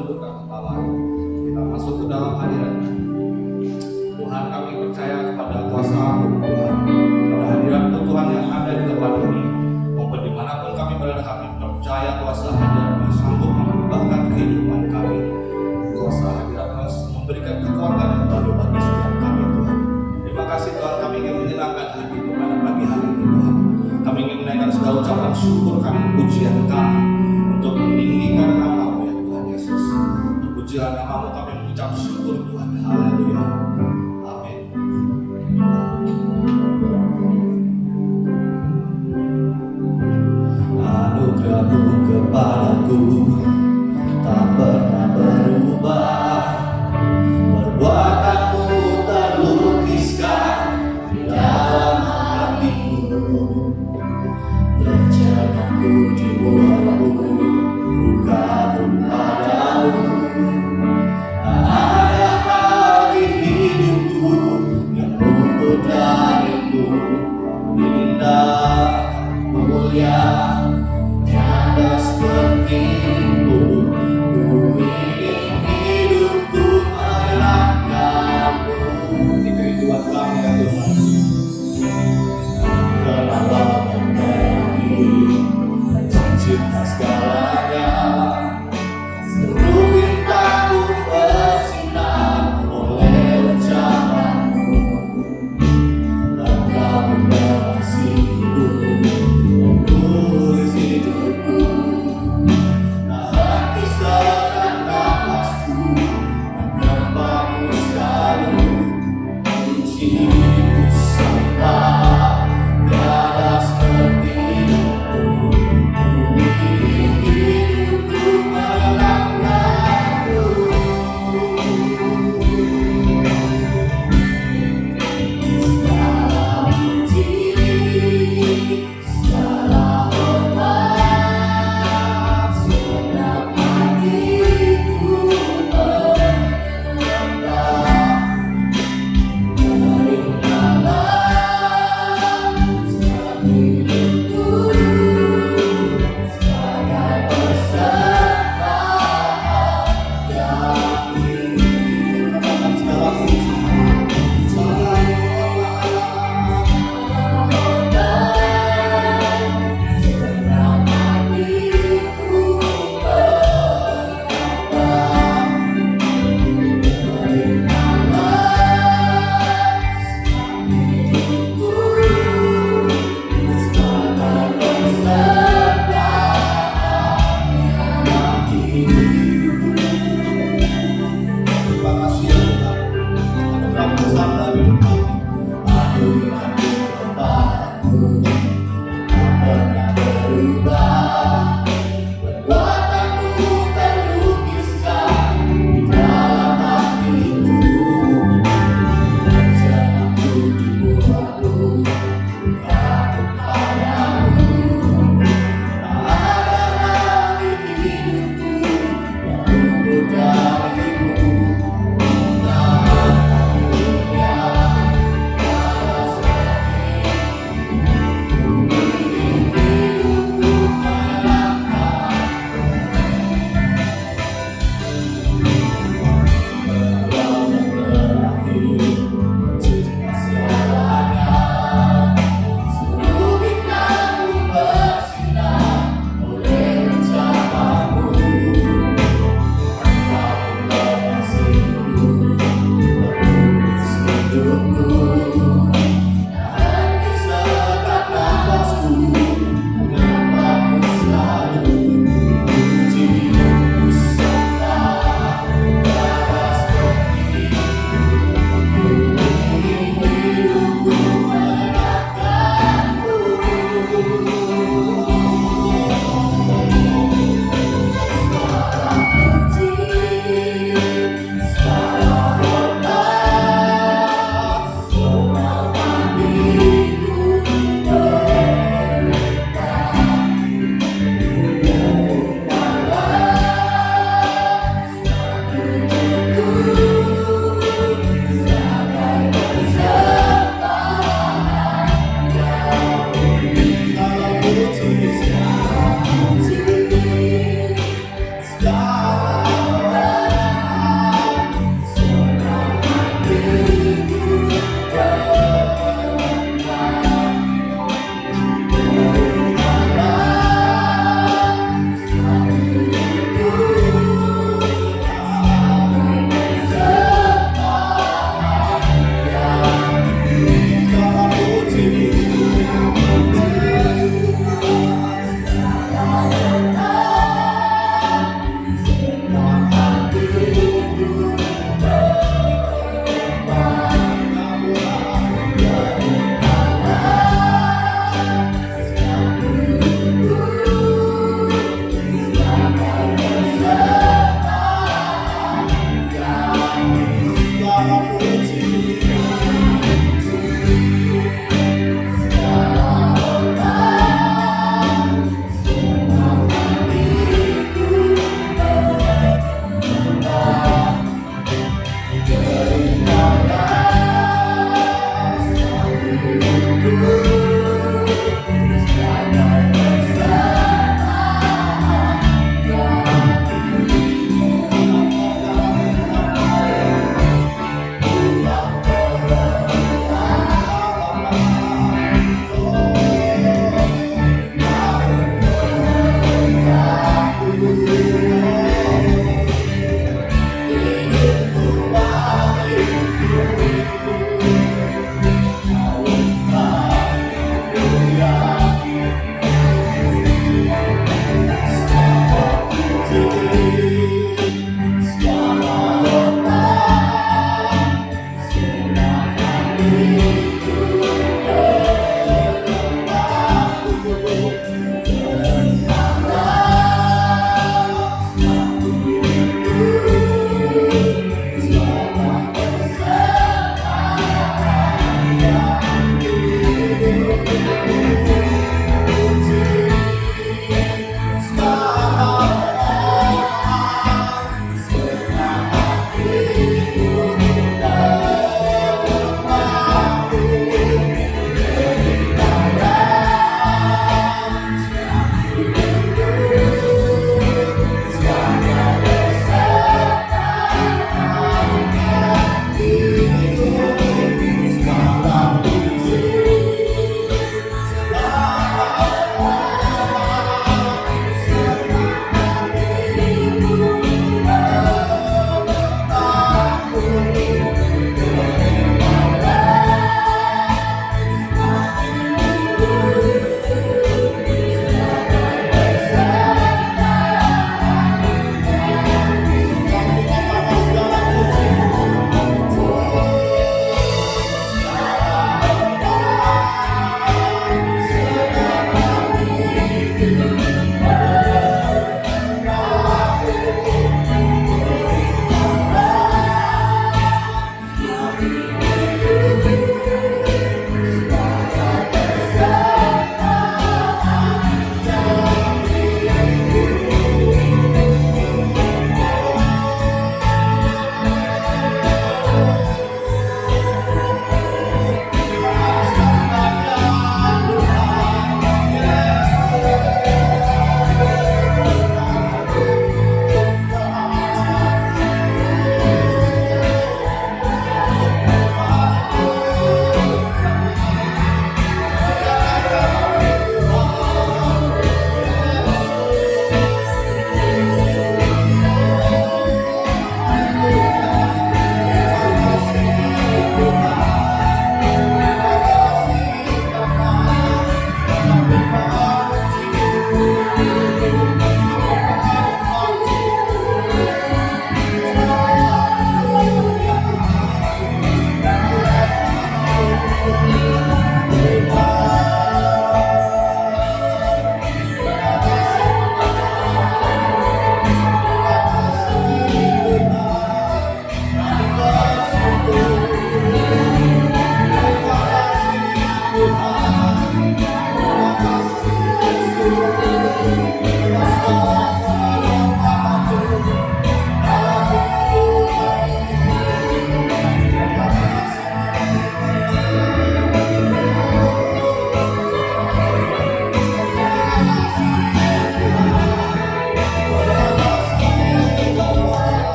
tundukkan kepala, kita masuk ke dalam hadirat Tuhan. Kami percaya kepada kuasa Tuhan, pada hadirat Tuhan yang ada di tempat ini, maupun dimanapun kami berada. Kami percaya kuasa hadirat sanggup mengubahkan kehidupan kami. Kuasa hadirat memberikan kekuatan yang baru bagi setiap kami, Tuhan. Terima kasih Tuhan, kami ingin menyenangkan hati pada pagi hari ini, Tuhan. Kami ingin menaikkan segala ucapan syukur kami, pujian kami, untuk meninggikan nama-Mu ya Tuhan Yesus. Terpujilah nama-Mu, kami mengucap syukur Tuhan. Haleluya. Amin. Anugerah-Mu kepadaku tak pernah berubah, perbuatan-Mu terlukiskan di dalam hatiku. Perjalananku dibuatmu bukan padamu. Tak ada hal di hidupku yang luput darimu. Indah, mulia, tiada seperti-Mu. Ku ingin hidupku menyerahkan-Mu. Di kehidupan kami ya Tuhan, Kerana yang terakhir mencipta segalanya. Seluruh bintang-Mu bersinar oleh ucapan-Mu. Engkau mengasihiku, menulis hidupku. Tak henti segan nafasku, mengemban-Mu selalu. Puji-Mu sembah, tiada seperti-Mu. Ku ingin hidupku menyerahkan-Mu. Segala puji, segala hormat, segenap hatiku menyembah. Terimalah setiap hidupku sebagai persembahan yang dipenuhi segala puji, segala hormat, segenap hatiku menyembah. Terima kasih ya Tuhan, anugerah besar dari Tuhan. Anugerah-Mu kepadaku tak pernah berubah, perbuatan-Mu terlukiskan di dalam hatiku. Perjalananku dibuatmu bukan kepadamu. Tak ada hal di hidupku yang luput darimu. Indah, mulia, tiada seperti-Mu. Ku ingin hidupku menyerahkan-Mu. Walau yang terakhir mencipta segalanya.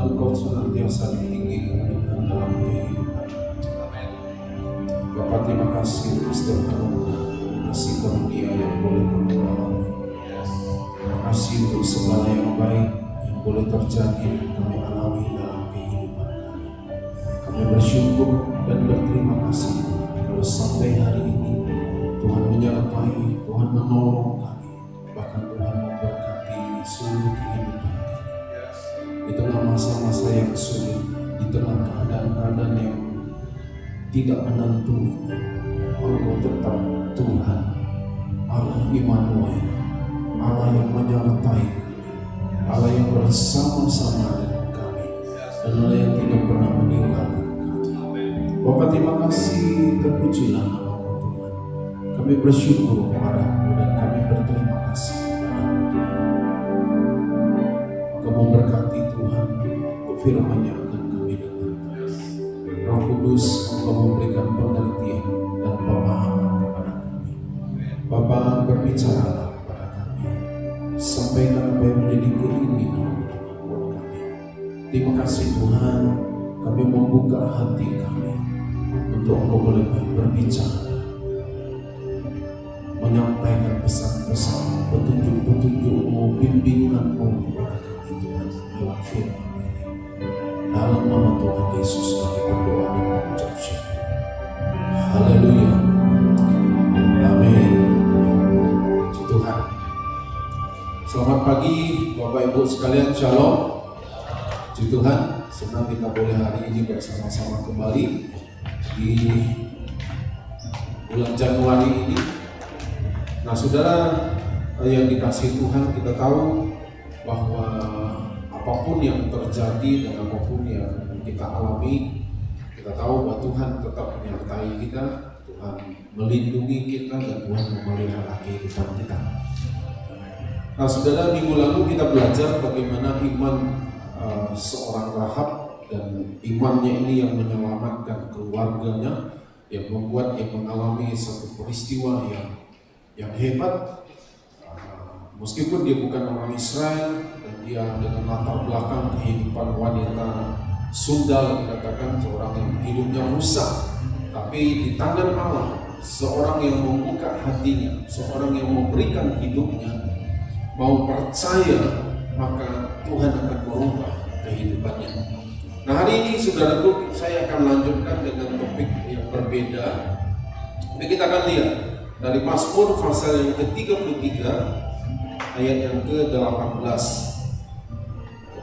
Engkau senantiasa ditinggikan Tuhan dalam kehidupan. Bapa, terima kasih untuk setiap anugerah, kasih karunia yang boleh kami alami. Terima kasih untuk segala yang baik yang boleh terjadi dan kami alami dalam kehidupan kami. Kami bersyukur dan berterima kasih kalau sampai hari ini Tuhan menyertai, Tuhan menolong kami, bahkan Tuhan memberkati seluruh kehidupan kami. Di tengah masa-masa yang sulit, di tengah keadaan-keadaan yang tidak menentu, Engkau tetap Tuhan, Allah Immanuel, Allah yang menyertai kami, Allah yang bersama-sama dengan kami, dan Allah yang tidak pernah meninggalkan kami. Bapa, terima kasih, terpujilah nama-Mu Tuhan. Kami bersyukur kepada-Mu dan kami berterima kasih kepada-Mu Tuhan. Maka memberkati Tuhan, firman-Nya akan kami dengarkan. Roh Kudus, Engkau memberikan pengertian dan pemahaman kepada kami. Bapa, berbicaralah kepada kami, sampaikan apa yang menjadi keinginan Tuhan buat kami. Terima kasih Tuhan, kami membuka hati kami untuk Engkau boleh berbicara, menyampaikan pesan-pesan, petunjuk-petunjuk-Mu, bimbingan-Mu kepada kami Tuhan lewat firman ini. Dalam nama Tuhan Yesus kami berdoa dan mengucap syukur. Haleluya. Amin. Puji Tuhan. Selamat pagi Bapak Ibu sekalian, Shalom. Puji Tuhan, senang kita boleh hari ini bersama-sama kembali di bulan Januari ini. Nah, saudara yang dikasihi Tuhan, kita tahu bahwa apapun yang terjadi dan apapun yang kita alami, kita tahu bahwa Tuhan tetap menyertai kita, Tuhan melindungi kita, dan Tuhan memelihara kehidupan kita. Nah, saudara, minggu lalu kita belajar bagaimana iman seorang Rahab, dan imannya ini yang menyelamatkan keluarganya, yang membuat dia mengalami satu peristiwa yang hebat. Meskipun dia bukan orang Israel dan dia dengan latar belakang kehidupan wanita sundal, dikatakan seorang yang hidupnya rusak, tapi di tangan Allah, seorang yang membuka hatinya, seorang yang memberikan hidupnya, mau percaya, maka Tuhan akan merubah kehidupannya. Nah, hari ini saudaraku, saya akan lanjutkan dengan topik yang berbeda. Tapi kita akan lihat dari Mazmur pasal yang ke-33 ayat yang ke-18.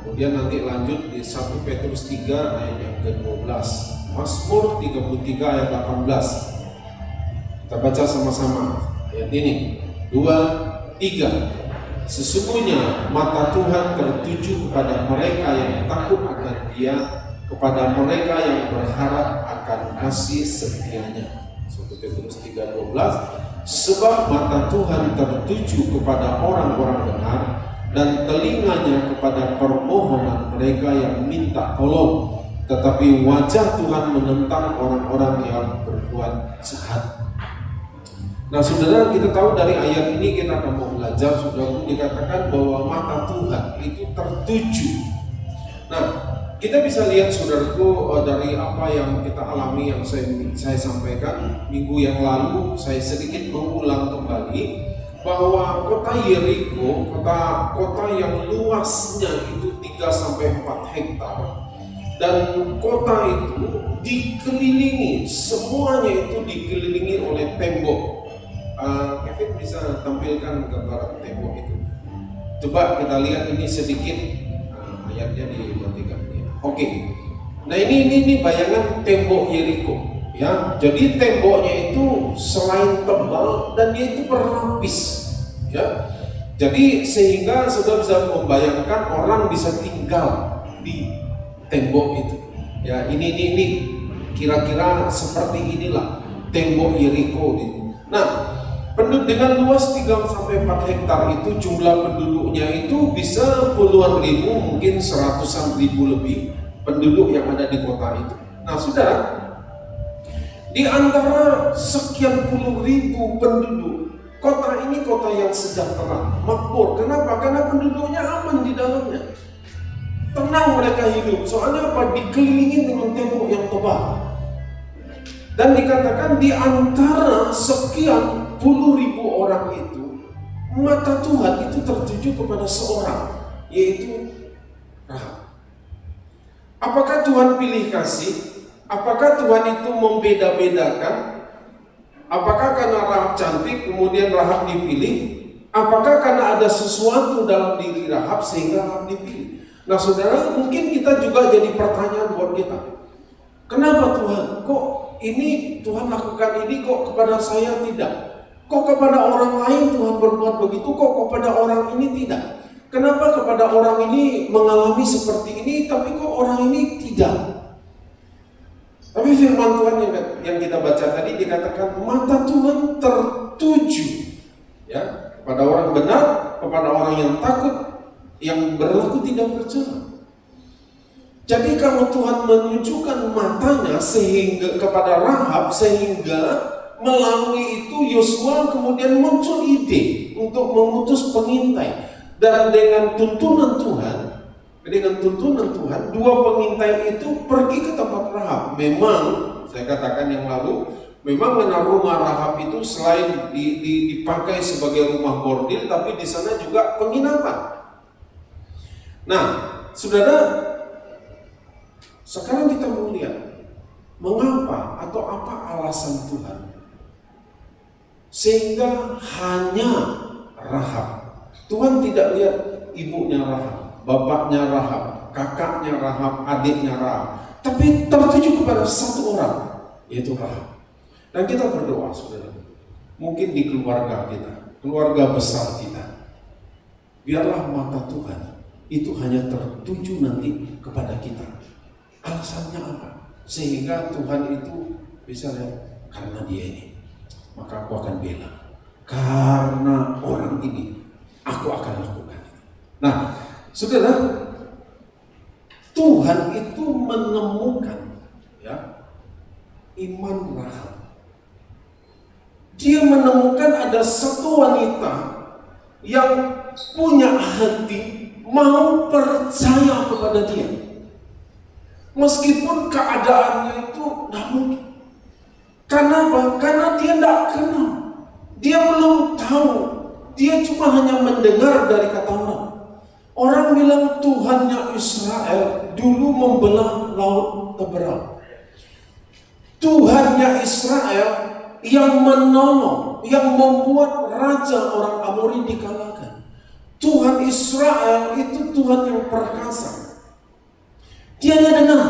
Kemudian nanti lanjut di 1 Petrus 3 ayat yang ke-12. Mazmur 33 ayat 18. Kita baca sama-sama ayat ini. 2, 3. Sesungguhnya mata Tuhan tertuju kepada mereka yang takut akan Dia, kepada mereka yang berharap akan kasih setianya. 1 Petrus 3:12. Sebab mata Tuhan tertuju kepada orang-orang benar, dan telinganya kepada permohonan mereka yang minta tolong, tetapi wajah Tuhan menentang orang-orang yang berbuat jahat. Nah, saudara, kita tahu dari ayat ini kita akan mau belajar, saudara, dikatakan bahwa mata Tuhan itu tertuju. Nah, kita bisa lihat, saudaraku, dari apa yang kita alami, yang saya sampaikan minggu yang lalu, saya sedikit mengulang kembali bahwa kota Yeriko, kota yang luasnya itu 3-4 hektar, dan kota itu dikelilingi, semuanya itu dikelilingi oleh tembok. Kevin bisa tampilkan gambar tembok itu. Coba kita lihat ini sedikit, ayatnya dimatikan. Oke. Nah, ini bayangan tembok Yeriko, ya. Jadi temboknya itu selain tebal dan dia itu berlapis, ya. Jadi sehingga sudah bisa membayangkan orang bisa tinggal di tembok itu. Ya, ini kira-kira seperti inilah tembok Yeriko. Nah, dengan luas 3-4 hektar itu, jumlah penduduknya itu bisa puluhan ribu, mungkin 100-an ribu lebih penduduk yang ada di kota itu. Nah, saudara, di antara sekian puluh ribu penduduk, kota ini kota yang sejahtera, makmur. Kenapa? Karena penduduknya aman di dalamnya, tenang. tenang mereka hidup. Soalnya apa? Dikelilingi dengan tembok yang tebal. Dan dikatakan di antara sekian puluh ribu orang itu, mata Tuhan itu tertuju kepada seorang, yaitu Rahab. Apakah Tuhan pilih kasih? Apakah Tuhan itu membeda-bedakan? Apakah karena Rahab cantik kemudian Rahab dipilih? Apakah karena ada sesuatu dalam diri Rahab sehingga Rahab dipilih? Nah saudara, mungkin kita juga jadi pertanyaan buat kita. Kenapa Tuhan? Kok ini Tuhan lakukan ini, kok kepada saya tidak? Kok kepada orang lain Tuhan berbuat begitu, kok kepada orang ini tidak? Kenapa kepada orang ini mengalami seperti ini, tapi kok orang ini tidak? Tapi firman Tuhan yang kita baca tadi dikatakan mata Tuhan tertuju, ya, kepada orang benar, kepada orang yang takut, yang berlaku tidak bercela. Jadi kalau Tuhan menunjukkan matanya sehingga kepada Rahab, sehingga melalui itu Yosua kemudian muncul ide untuk mengutus pengintai. Dan dengan tuntunan Tuhan, dua pengintai itu pergi ke tempat Rahab. Memang, saya katakan yang lalu, memang karena rumah Rahab itu selain dipakai sebagai rumah bordil, tapi di sana juga penginapan. Nah, saudara, sekarang kita mau lihat mengapa atau apa alasan Tuhan sehingga hanya Rahab. Tuhan tidak lihat ibunya Rahab, bapaknya Rahab, kakaknya Rahab, adiknya Rahab, tapi tertuju kepada satu orang, yaitu Rahab. Dan kita berdoa, saudara, mungkin di keluarga kita, keluarga besar kita, biarlah mata Tuhan itu hanya tertuju nanti kepada kita. Alasannya apa? Sehingga Tuhan itu bisa lihat, karena dia ini, maka aku akan bela. Karena orang ini, aku akan lakukan. Nah, saudara, Tuhan itu menemukan, ya, iman Rahab. Dia menemukan ada satu wanita yang punya hati mau percaya kepada dia, meskipun keadaannya itu tidak mungkin. Kenapa? Karena dia tidak kenal, dia belum tahu. Dia cuma hanya mendengar dari kata orang. Orang bilang Tuhannya Israel dulu membelah laut Teberau. Tuhannya Israel yang menolong, yang membuat raja orang Amori dikalahkan. Tuhan Israel itu Tuhan yang perkasa. Dia hanya dengar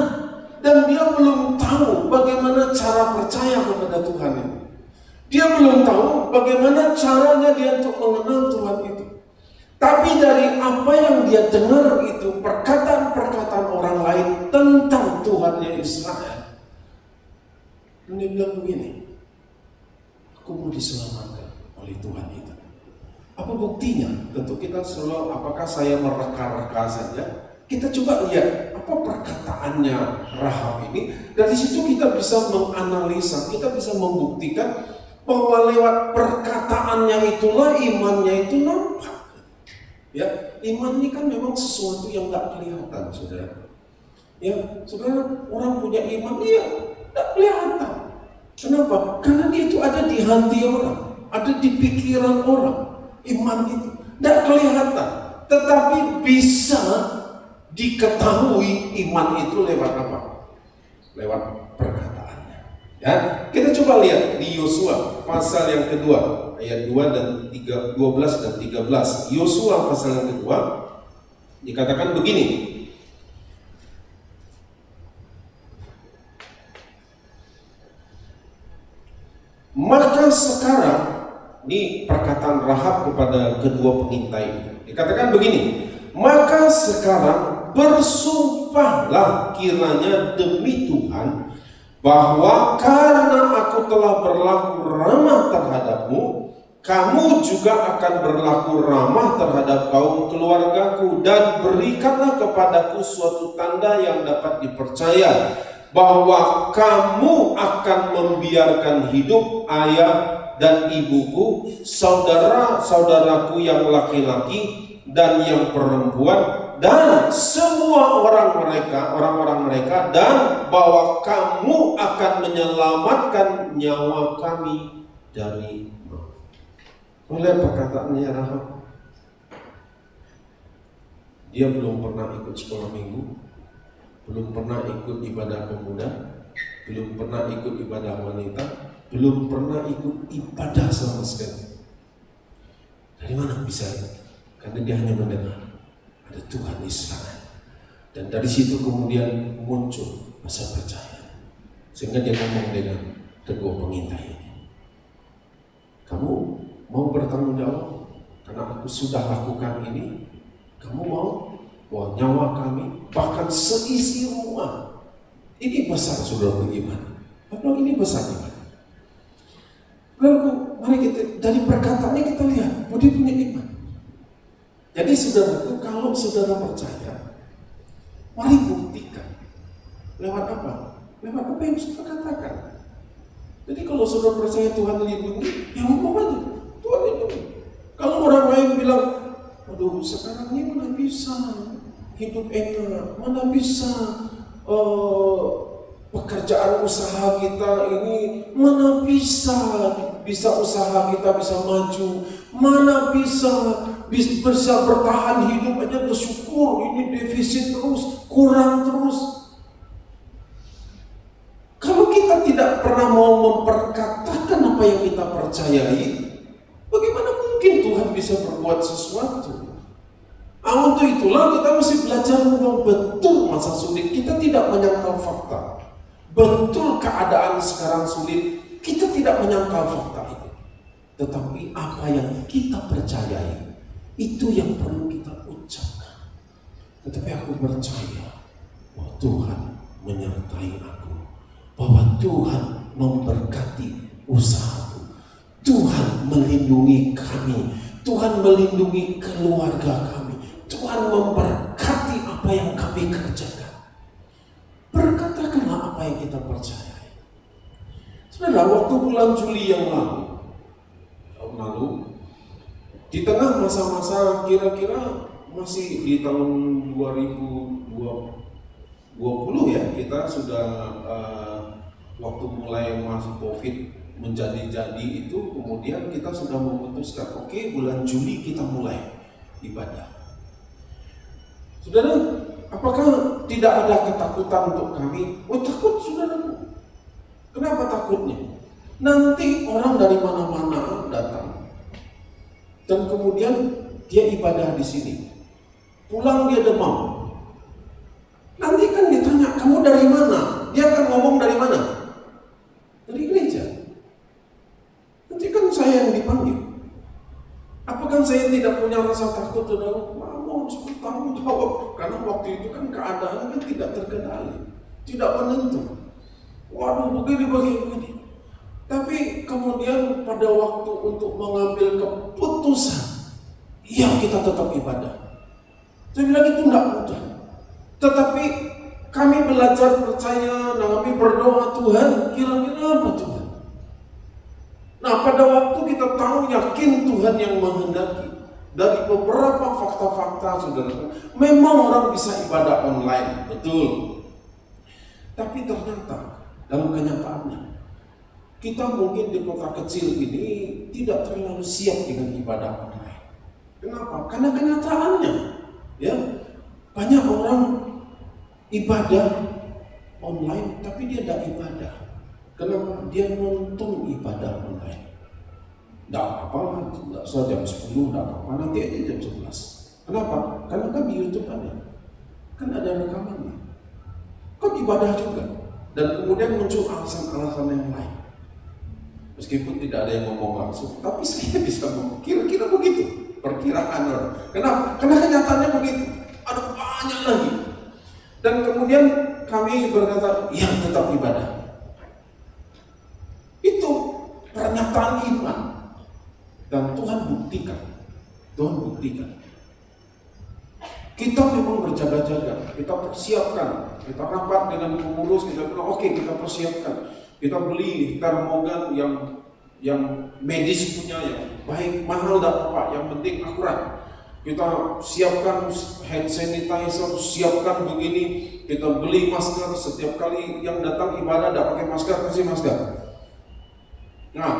dan dia belum tahu bagaimana cara percaya kepada Tuhan itu. Dia belum tahu bagaimana caranya dia untuk mengenal Tuhan itu. Tapi dari apa yang dia dengar itu, perkataan-perkataan orang lain tentang Tuhannya Israel, dia bilang begini, aku mau diselamatkan oleh Tuhan itu. Apa buktinya? Tentu kita selalu, apakah saya mereka-reka saja? Kita coba lihat apa perkataannya Rahab ini. Dari situ kita bisa menganalisa, kita bisa membuktikan bahwa lewat perkataannya itulah imannya itu nampak. Ya, iman ini kan memang sesuatu yang tidak kelihatan, saudara. Ya, saudara, orang punya iman, dia tidak kelihatan. Kenapa? Karena dia itu ada di hati orang, ada di pikiran orang. Iman itu tidak kelihatan, tetapi bisa diketahui iman itu lewat apa? Lewat perkataan. Ya, kita coba lihat di Yosua pasal yang kedua ayat 2 dan 12 dan 13. Yosua pasal yang kedua dikatakan begini. Maka sekarang, ini perkataan Rahab kepada kedua pengintai. Dikatakan begini, maka sekarang bersumpahlah kiranya demi Tuhan bahwa karena aku telah berlaku ramah terhadapmu, kamu juga akan berlaku ramah terhadap kaum keluargaku, dan berikanlah kepadaku suatu tanda yang dapat dipercaya, bahwa kamu akan membiarkan hidup ayah dan ibuku, saudara-saudaraku yang laki-laki, dan yang perempuan dan semua orang-orang mereka, dan bahwa kamu akan menyelamatkan nyawa kami dari maut. Oleh perkataannya Rahab, dia belum pernah ikut sekolah minggu, belum pernah ikut ibadah pemuda, belum pernah ikut ibadah wanita, belum pernah ikut ibadah sama sekali. Dari mana bisa? Karena dia hanya mendengar ada Tuhan Israel, dan dari situ kemudian muncul rasa percaya, sehingga dia ngomong dengan kedua pengintai ini, kamu mau bertanggung jawab karena aku sudah lakukan ini? Kamu mau bahwa nyawa kami, bahkan seisi rumah, ini besar saudara beriman, padahal ini besar iman. Lalu mari kita dari perkataannya kita lihat bahwa dia punya iman. Jadi saudaraku, kalau saudara percaya, mari buktikan. Lewat apa? Lewat apa yang saudara katakan. Jadi kalau saudara percaya Tuhan lindungi, ya ngomong aja, Tuhan lindungi. Kalau orang lain bilang, aduh sekarang ini mana bisa hidup enak, mana bisa pekerjaan usaha kita ini, mana bisa usaha kita bisa maju, mana bisa bertahan hidup aja bersyukur, ini defisit terus, kurang terus. Kalau kita tidak pernah mau memperkatakan apa yang kita percayai, bagaimana mungkin Tuhan bisa berbuat sesuatu? Untuk itulah kita mesti belajar memang betul masa sulit. Kita tidak menyangkal fakta. Betul keadaan sekarang sulit, kita tidak menyangkal fakta itu. Tetapi apa yang kita percayai, itu yang perlu kita ucapkan. Tetapi aku percaya bahwa Tuhan menyertai aku, bahwa Tuhan memberkati usahaku, Tuhan melindungi kami, Tuhan melindungi keluarga kami, Tuhan memberkati apa yang kami kerjakan. Berkatakanlah apa yang kita percayai. Saudara, waktu bulan Juli yang lalu, di tengah masa-masa kira-kira masih di tahun 2020 ya, kita sudah waktu mulai masuk COVID menjadi-jadi itu, kemudian kita sudah memutuskan, oke, bulan Juli kita mulai ibadah. Saudara, apakah tidak ada ketakutan untuk kami? Oh, takut saudara. Kenapa takutnya? Nanti orang dari mana-mana datang, dan kemudian dia ibadah di sini. Pulang dia demam. Nanti kan ditanya, kamu dari mana? Dia akan ngomong dari mana? Dari gereja. Nanti kan saya yang dipanggil. Apakah saya tidak punya rasa takut, saudara? Mau harus bertanggung jawab. Karena waktu itu kan keadaan kan tidak terkendali, tidak menentu. Waduh, begini. Tapi kemudian pada waktu untuk mengambil keputusan, ya kita tetap ibadah. Saya bilang itu tidak mudah. Tetapi kami belajar percaya, kami berdoa, Tuhan kira-kira apa Tuhan? Nah, pada waktu kita tahu yakin Tuhan yang menghendaki, dari beberapa fakta-fakta saudara, memang orang bisa ibadah online, betul. Tapi ternyata dalam kenyataannya, kita mungkin di kota kecil ini tidak terlalu siap dengan ibadah online. Kenapa? Karena kenyataannya, ya, banyak orang ibadah online, tapi dia tidak ibadah. Kenapa? Dia nonton ibadah online. Tidak apa-apa, tidak usah jam 10, tidak apa-apa, nanti aja jam 11. Kenapa? Karena kan di YouTube ada, kan ada rekamannya, kan ibadah juga. Dan kemudian muncul alasan-alasan yang lain. Meskipun tidak ada yang ngomong langsung, tapi saya bisa ngomong, kira-kira begitu perkiraan orang. Kenapa? Karena kenyataannya begitu. Ada banyak lagi. Dan kemudian kami berkata, ya tetap ibadah. Itu pernyataan iman. Dan Tuhan buktikan. Tuhan buktikan. Kita memang berjaga-jaga, kita persiapkan, kita rapat dengan pengurus, kita bilang oke, kita persiapkan, kita beli termogan yang medis punya, yang baik, mahal dan apa, yang penting akurat. kita siapkan hand sanitizer, siapkan begini, kita beli masker. Setiap kali yang datang ibadah tidak pakai masker, kasih masker. Nah,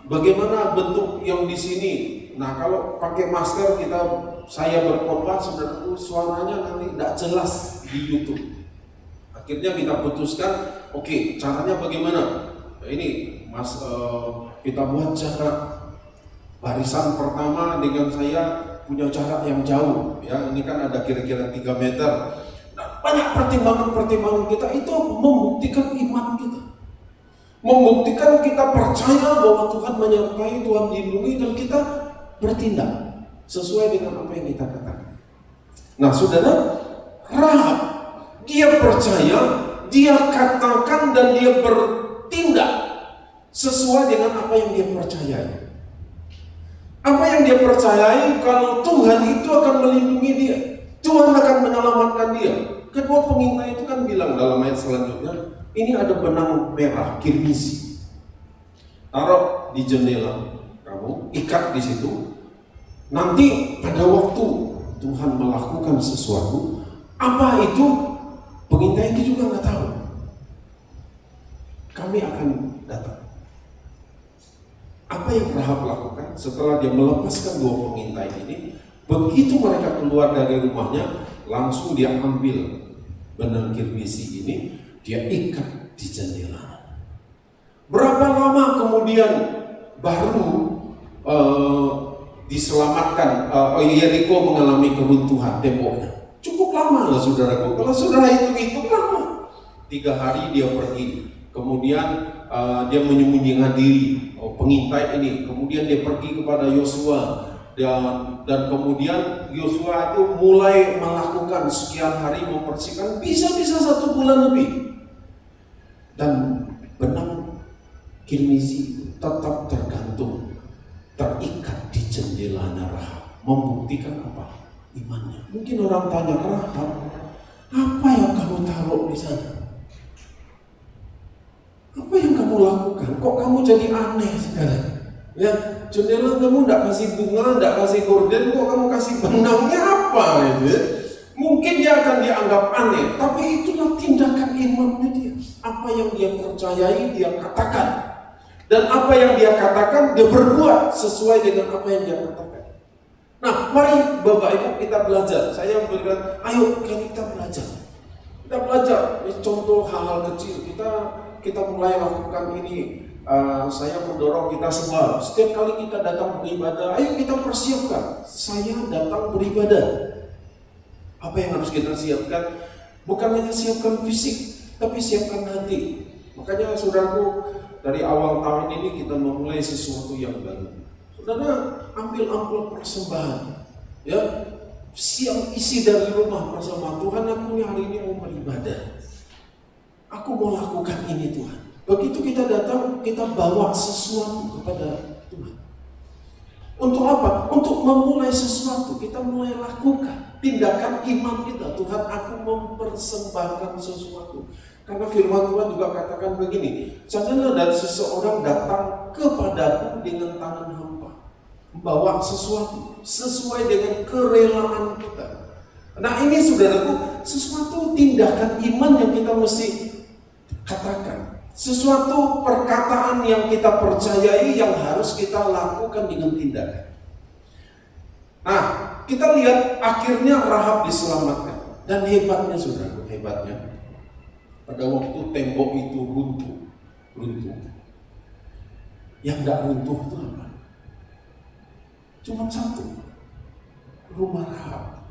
bagaimana bentuk yang di sini? Nah, kalau pakai masker saya berkhotbah, saudaraku, suaranya nanti tidak jelas di YouTube. Akhirnya kita putuskan, oke, caranya bagaimana? Nah, ini kita buat jarak. Barisan pertama dengan saya punya jarak yang jauh, ya. Ini kan ada kira-kira 3 meter. Nah, banyak pertimbangan kita itu membuktikan iman kita, membuktikan kita percaya bahwa Tuhan menyertai, Tuhan lindungi, dan kita bertindak sesuai dengan apa yang kita katakan. Nah, saudara, Rahab, dia percaya, dia katakan, dan dia bertindak sesuai dengan apa yang dia percayai. Apa yang dia percayai, kalau Tuhan itu akan melindungi dia, Tuhan akan menyelamatkan dia. Kedua pengintai itu kan bilang dalam ayat selanjutnya, ini ada benang merah, kirmisi, taruh di jendela kamu, ikat di situ. Nanti pada waktu Tuhan melakukan sesuatu, apa itu pengintai itu juga nggak tahu. Kami akan datang. Apa yang Rahab lakukan setelah dia melepaskan 2 pengintai ini? Begitu mereka keluar dari rumahnya, langsung dia ambil benang kirmisi ini, dia ikat di jendela. Berapa lama kemudian baru diselamatkan? Yeriko mengalami keruntuhan temboknya. Cukup lama lah, saudaraku. Kalau saudara hitung lama. 3 hari dia pergi. Kemudian dia menyembunyikan diri, pengintai ini. Kemudian dia pergi kepada Yosua, dan kemudian Yosua itu mulai melakukan sekian hari membersihkan, bisa-bisa 1 bulan lebih. Dan benang kirmisi tetap tergantung, terikat di jendelanya Rahab. Membuktikan apa? Imannya. Mungkin orang tanya, Rahab, apa yang kamu taruh di sana? Apa yang kamu lakukan? Kok kamu jadi aneh sekarang? Ya, jendela kamu tidak kasih bunga, tidak kasih gorden, kok kamu kasih benangnya apa? Gitu. Mungkin dia akan dianggap aneh, tapi itulah tindakan imannya dia. Apa yang dia percayai, dia katakan. Dan apa yang dia katakan, dia berbuat sesuai dengan apa yang dia katakan. Nah, mari Bapak Ibu kita belajar. Saya memberikan, ayo kita belajar. Kita belajar, ini contoh hal-hal kecil. Kita mulai lakukan ini. Saya mendorong kita semua, setiap kali kita datang beribadah, ayo kita persiapkan. Saya datang beribadah. Apa yang harus kita siapkan? Bukan hanya siapkan fisik, tapi siapkan hati. Makanya saudaraku, dari awal tahun ini kita memulai sesuatu yang baru. Saudara, ambil amplop persembahan, ya, siap isi dari rumah persembahan. Tuhan, aku hari ini mau beribadah. Aku mau lakukan ini, Tuhan. Begitu kita datang, kita bawa sesuatu kepada Tuhan. Untuk apa? Untuk memulai sesuatu. Kita mulai lakukan tindakan iman kita. Tuhan, aku mempersembahkan sesuatu. Karena firman Tuhan juga katakan begini, janganlah dari seseorang datang kepadaku dengan tangan hampa, membawa sesuatu sesuai dengan kerelaan kita. Nah, ini saudaraku, sesuatu tindakan iman yang kita mesti katakan, sesuatu perkataan yang kita percayai yang harus kita lakukan dengan tindakan. Nah, kita lihat akhirnya Rahab diselamatkan. Dan hebatnya saudaraku, hebatnya pada waktu tembok itu runtuh. Yang tidak runtuh itu apa? Cuma satu, rumah Rahab.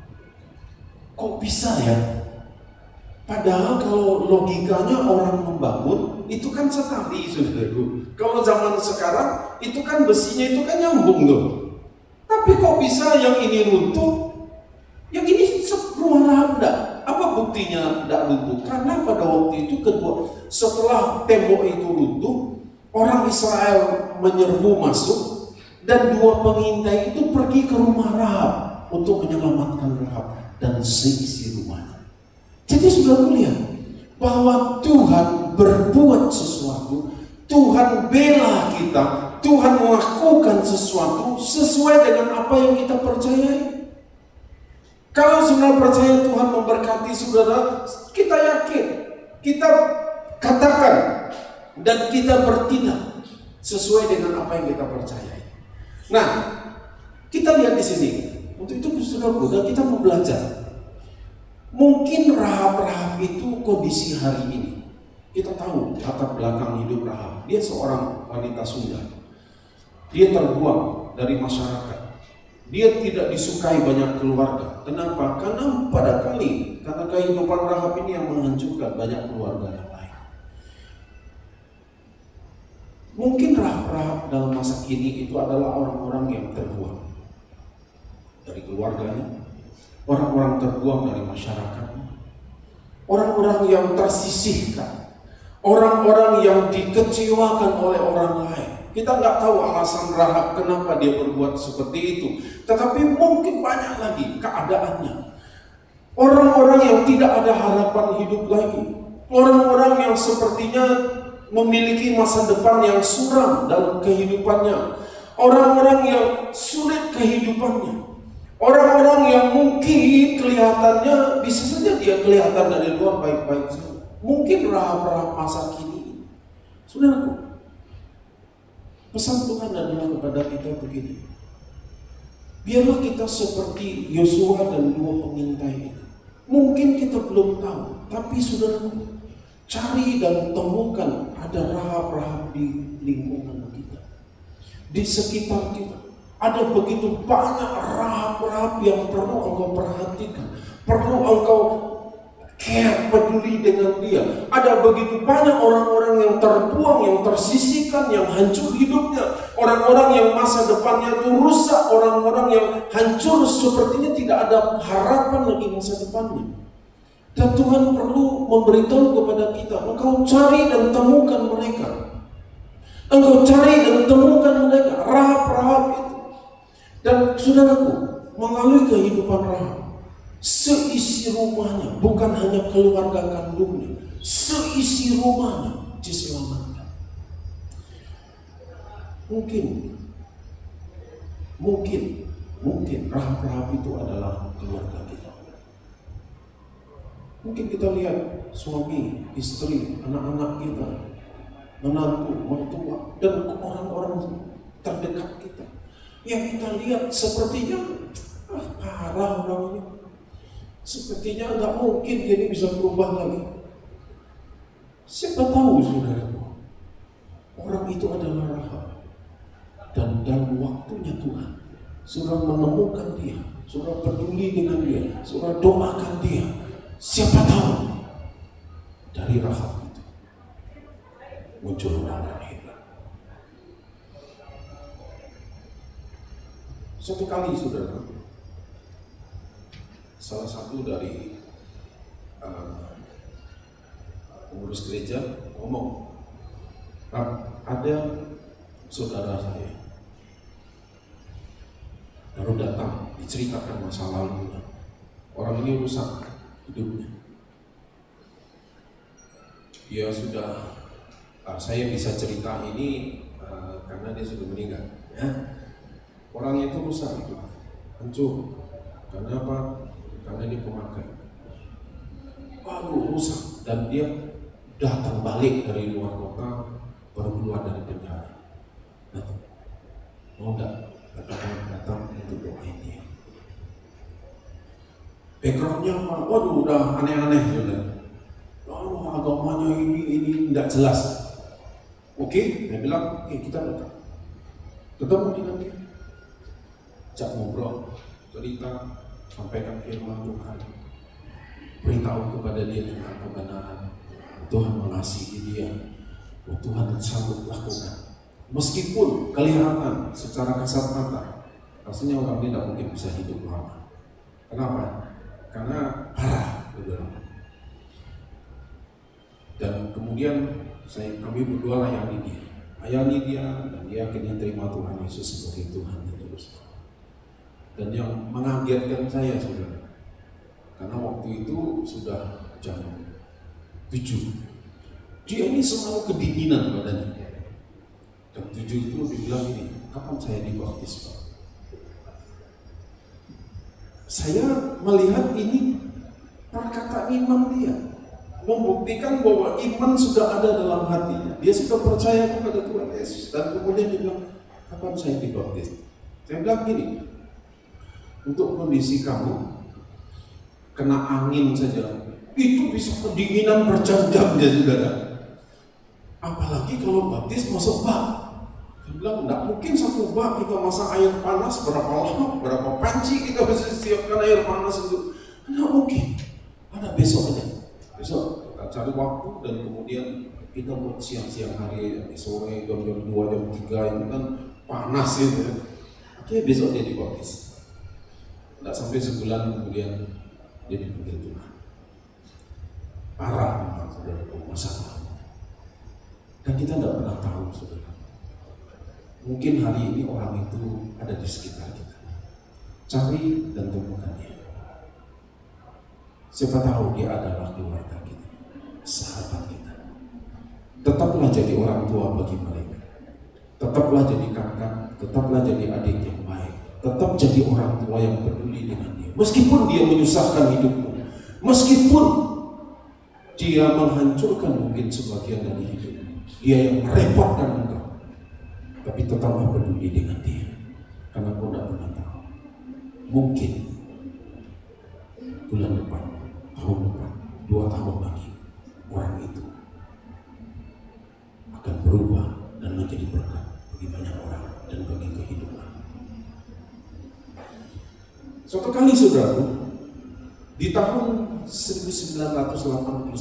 Kok bisa ya? Padahal kalau logikanya orang membangun itu kan sekali, saudaraku. Kalau zaman sekarang itu kan besinya itu kan nyambung tuh. Tapi kok bisa yang ini runtuh, yang ini rumah Rahab enggak? Apa buktinya enggak runtuh? Karena pada waktu itu setelah tembok itu runtuh, orang Israel menyerbu masuk dan 2 pengintai itu pergi ke rumah Rahab untuk menyelamatkan Rahab dan seisi rumahnya. Jadi sudah melihat bahwa Tuhan berbuat sesuatu, Tuhan bela kita, Tuhan melakukan sesuatu sesuai dengan apa yang kita percayai. Kalau saudara percaya Tuhan memberkati saudara, kita yakin, kita katakan, dan kita bertindak sesuai dengan apa yang kita percayai. Nah, kita lihat di sini. Untuk itu saudara, kita mau belajar. Mungkin Rahab itu kondisi hari ini. Kita tahu latar belakang hidup Rahab. Dia seorang wanita Sunda. Dia terbuang dari masyarakat. Dia tidak disukai banyak keluarga. Kenapa? Karena karena kehidupan Rahab ini yang menghancurkan banyak keluarga yang lain. Mungkin Rahab dalam masa kini itu adalah orang-orang yang terbuang dari keluarganya, orang-orang terbuang dari masyarakatnya, orang-orang yang tersisihkan, orang-orang yang dikecewakan oleh orang lain. Kita nggak tahu alasan Rahab kenapa dia berbuat seperti itu, tetapi mungkin banyak lagi keadaannya. Orang-orang yang tidak ada harapan hidup lagi, orang-orang yang sepertinya memiliki masa depan yang suram dalam kehidupannya, orang-orang yang sulit kehidupannya. Orang-orang yang mungkin kelihatannya bisa saja dia kelihatan dari luar baik-baik saja. Mungkin Rahab masa kini. Saudaraku, pesan Tuhan adalah kepada kita begini. Biarlah kita seperti Yosua dan dua pengintai ini. Mungkin kita belum tahu, tapi saudaraku, cari dan temukan ada Rahab di lingkungan kita, di sekitar kita. Ada begitu banyak Rahab yang perlu engkau perhatikan, perlu engkau peduli dengan dia. Ada begitu banyak orang-orang yang terbuang, yang tersisihkan, yang hancur hidupnya, orang-orang yang masa depannya itu rusak, orang-orang yang hancur sepertinya tidak ada harapan lagi masa depannya. Dan Tuhan perlu memberitahu kepada kita, engkau cari dan temukan mereka. Engkau cari dan temukan mereka, Rahab itu. Dan saudaraku, melalui kehidupan Rahab, seisi rumahnya, bukan hanya keluarga kandungnya, seisi rumahnya diselamatkan. Mungkin Rahab itu adalah keluarga kita. Mungkin kita lihat suami, istri, anak-anak kita, menantu, mertua, dan orang-orang terdekat kita. Yang kita lihat sepertinya parah orang ini. Sepertinya nggak mungkin ini bisa berubah lagi. Siapa tahu saudaraku, orang itu adalah Rahab. Dan dalam waktunya Tuhan, saudara menemukan dia, saudara peduli dengan dia, saudara doakan dia. Siapa tahu dari Rahab itu muncul orang yang hebat. Suatu kali saudara, salah satu dari pengurus gereja ngomong, ada saudara saya baru datang, diceritakan masa lalunya. Orang ini rusak hidupnya. Dia sudah, saya bisa cerita ini karena dia sudah meninggal. Ya. Orang itu rusak itu, hancur. Karena apa? Karena dia pemakai. Waduh, rusak. Dan dia datang balik dari luar kota, baru keluar dari penjara. Mau enggak? Datang untuk doain dia. Backgroundnya apa? Waduh, udah aneh-aneh sudah. Waduh, agamanya ini tidak jelas. Oke, dia bilang, oke, kita datang. Ketemu dengan dia. Ajak ngobrol, cerita, sampaikan firman Tuhan, beritahu kepada dia tentang kebenaran. Tuhan mengasihi dia, Tuhan sanggup lakukan. Meskipun kelihatan secara kasat mata, rasanya orang ini tidak mungkin bisa hidup lama. Kenapa? Karena parah, saudara. Dan kemudian kami berdua layani dia, dan dia akhirnya terima Tuhan Yesus sebagai Tuhan dan Juru Selamat. Dan yang mengagetkan saya, saudara, karena waktu itu sudah jam 7, dia ini selalu kedinginan badannya. Jam 7 itu dibilang ini, kapan saya dibaptis Pak? Saya melihat ini perkataan iman dia, membuktikan bahwa iman sudah ada dalam hatinya. Dia sudah percaya kepada Tuhan Yesus. Dan kemudian dia bilang, kapan saya dibaptis? Saya bilang gini, untuk kondisi kamu kena angin saja itu bisa kedinginan berjam-jam ya saudara. Apalagi kalau baptis masuk bak. Saya bilang, enggak mungkin satu bak kita masak air panas berapa lama, berapa panci kita bisa siapkan air panas itu. Enggak mungkin. Ada besok aja. Besok kita cari waktu dan kemudian kita buat siang-siang hari, sore jam-jam 2, jam 3 itu kan panas itu. Oke, besok dia dibaptis. Enggak sampai sebulan kemudian dia dipanggil Tuhan. Parah memang saudara masalah. Dan kita tidak pernah tahu saudara. Mungkin hari ini orang itu ada di sekitar kita. Cari dan temukan dia. Siapa tahu dia adalah keluarga kita, sahabat kita. Tetaplah jadi orang tua bagi mereka. Tetaplah jadi kakak, tetaplah jadi adik yang baik. Tetap jadi orang tua yang peduli dengan dia. Meskipun dia menyusahkan hidupmu, meskipun dia menghancurkan mungkin sebagian dari hidupmu, dia yang merepotkan engkau. Tapi tetaplah peduli dengan dia, karena kau tidak pernah tahu. Mungkin bulan depan, tahun depan, 2 tahun lagi, orang itu akan berubah dan menjadi berkat bagi banyak orang dan bagi kehidupan. Suatu kali saudara, di tahun 1989,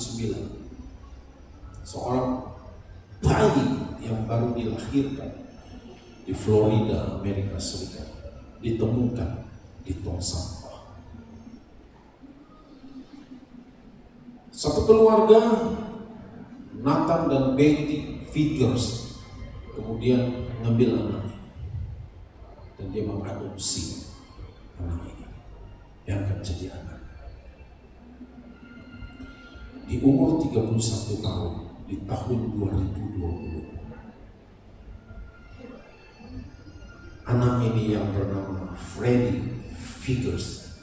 seorang bayi yang baru dilahirkan di Florida, Amerika Serikat, ditemukan di tong sampah. Satu keluarga, Nathan dan Betty Figures, kemudian mengambil anaknya dan dia mengadopsi anak ini yang akan jadi anaknya. Di umur 31 tahun, di tahun 2020, anak ini yang bernama Freddie Figures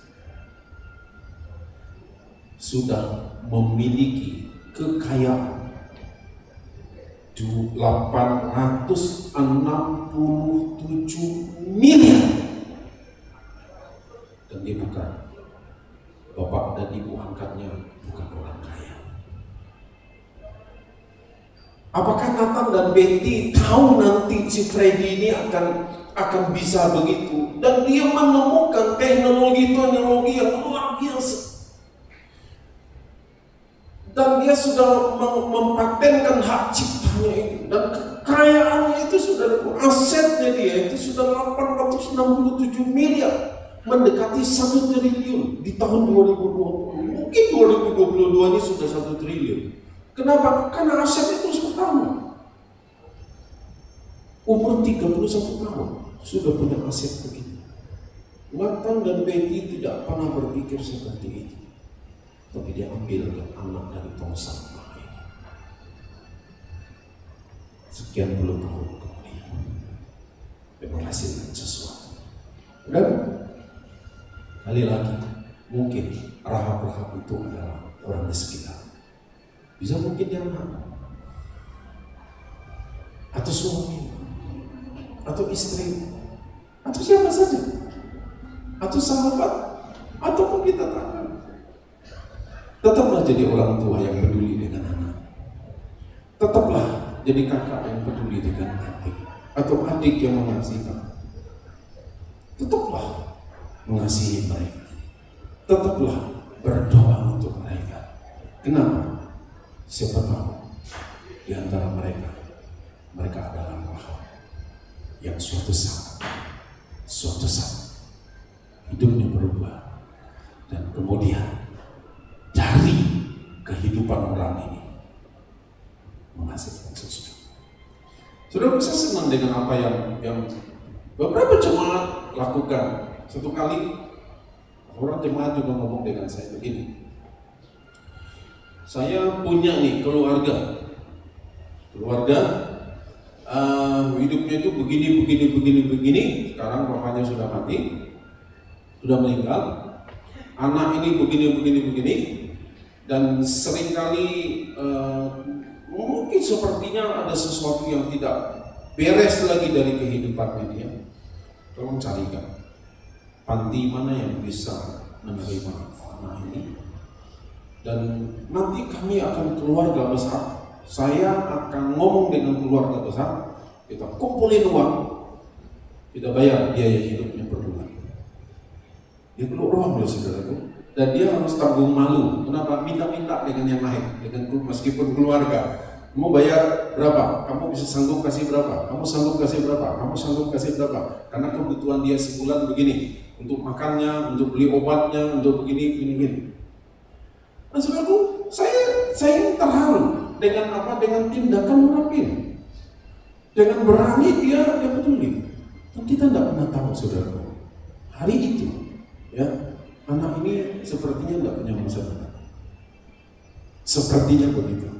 sudah memiliki kekayaan 867 miliar, dan dia bukan, bapak dan ibu angkatnya bukan orang kaya. Apakah Nathan dan Betty tahu nanti si Freddie ini akan bisa begitu? Dan dia menemukan teknologi yang luar biasa. Dan dia sudah mempatenkan hak ciptanya itu. Dan kekayaannya itu sudah, asetnya dia itu sudah 867 miliar. Mendekati 1 triliun di tahun 2020. Mungkin 2022 ini sudah 1 triliun. Kenapa? Karena asetnya terus bertambah. Umur 31 tahun sudah punya aset begitu. Nathan dan Betty tidak pernah berpikir seperti itu. Tapi dia ambilkan anak dari tong sampah ini. Sekian puluh tahun kemudian dia menghasilkan sesuatu. Dan kali lagi, mungkin rahab-rahab itu adalah orang di sekitar. Bisa mungkin dia anak, atau suami, atau istri, atau siapa saja, atau sahabat, ataupun kita tahu. Tetaplah jadi orang tua yang peduli dengan anak. Tetaplah jadi kakak yang peduli dengan adik, atau adik yang mengasihi kakak. Tetaplah mengasihi mereka. Tetaplah berdoa untuk mereka. Kenapa? Siapa tahu di antara mereka adalah rahab yang suatu saat hidupnya berubah, dan kemudian dari kehidupan orang ini menghasilkan sesuatu. Saudara bisa senang dengan apa yang beberapa jemaat lakukan. Satu kali orang jemaat juga ngomong dengan saya begini, saya punya nih keluarga hidupnya itu begini. Sekarang bapaknya sudah mati, sudah meninggal. anak ini begini, dan seringkali mungkin sepertinya ada sesuatu yang tidak beres lagi dari kehidupannya dia. Tolong carikan panti mana yang bisa menerima anak ini, dan nanti kami akan keluarga besar. Saya akan ngomong dengan keluarga besar, kita kumpulin uang, kita bayar biaya hidupnya per bulan. Dia perlu uang loh saudaraku, dan dia harus tanggung malu. Kenapa? Minta-minta dengan yang lain, meskipun keluarga. Mau bayar berapa? Kamu bisa sanggup kasih berapa? Kamu sanggup kasih berapa? Kamu sanggup kasih berapa? Karena kebutuhan dia sebulan begini, untuk makannya, untuk beli obatnya, untuk begini. Nah saudaraku, saya terharu dengan apa? Dengan tindakan orang ini. Dengan berani dia peduli. Dan kita tidak pernah tahu saudaraku, hari itu ya, anak ini sepertinya tidak punya masa depan. Sepertinya begitu.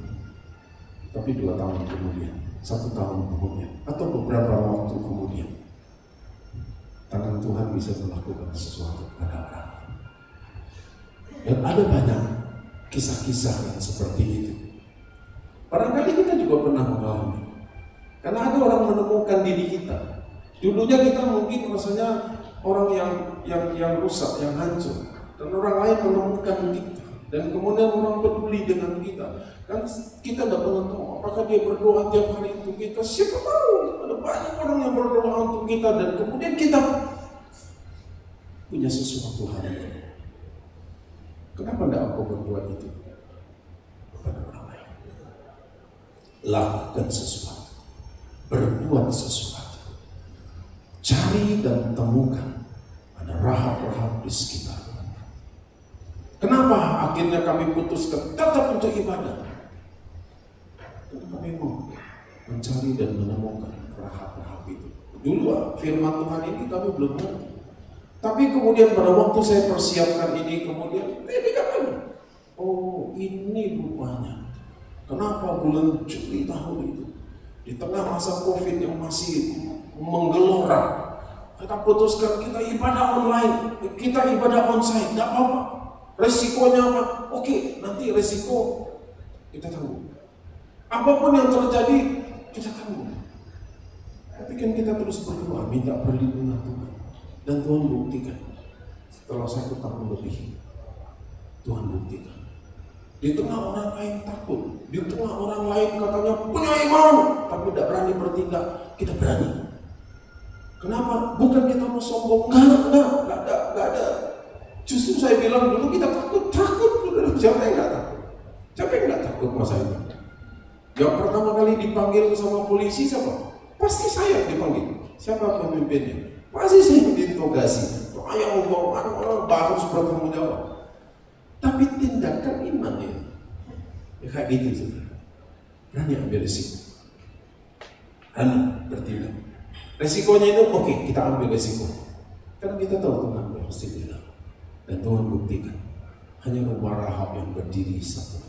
Tapi 2 tahun kemudian, 1 tahun kemudian, atau beberapa waktu kemudian, tangan Tuhan bisa melakukan sesuatu kepada orang. Dan ada banyak kisah-kisah yang seperti itu. Barangkali kita juga pernah mengalami. Karena ada orang menemukan diri kita. Dulunya kita mungkin rasanya orang yang rusak, yang hancur, dan orang lain menemukan kita. Dan kemudian orang peduli dengan kita. Kan kita tidak pernah tahu apakah dia berdoa tiap hari untuk kita. Siapa tahu ada banyak orang yang berdoa untuk kita, dan kemudian kita punya sesuatu hari ini. Kenapa tidak aku berbuat itu kepada orang lain? Lakukan sesuatu, berbuat sesuatu, cari dan temukan ada rahab-rahab di sekitar. Kenapa akhirnya kami putuskan tetap untuk ibadah? Karena kami mau mencari dan menemukan rahab-rahab itu. Dulu firman Tuhan ini kami belum ngerti. Tapi kemudian pada waktu saya persiapkan ini, kemudian dikatakan, oh ini rupanya kenapa bulan Juli tahun itu, di tengah masa COVID yang masih menggelora, kita putuskan kita ibadah online, kita ibadah onsite, tidak apa-apa. Resikonya apa? Oke, nanti resiko kita tanggung. Apapun yang terjadi, kita tanggung. Tapi kan kita terus berdoa, minta perlindungan Tuhan. Dan Tuhan buktikan. Setelah 1 tahun lebih, Tuhan buktikan. Di tengah orang lain takut, di tengah orang lain katanya punya iman, tapi tidak berani bertindak, kita berani. Kenapa? Bukan kita mau sombong, enggak ada. Justru saya bilang dulu kita takut. Siapa yang nggak takut? Siapa yang nggak takut masa itu? Yang pertama kali dipanggil sama polisi siapa? Pasti saya dipanggil. Siapa pemimpinnya? Pasti saya diinterogasi. Ayo orang harus bertanggung jawab. Tapi tindakan iman ya kayak gitu saudara. Berani ambil risiko, berani bertindak. Resikonya itu oke, kita ambil resiko. Karena kita tahu Tuhan pasti bilang. Dan Tuhan buktikan, hanya rumah Rahab yang berdiri satu.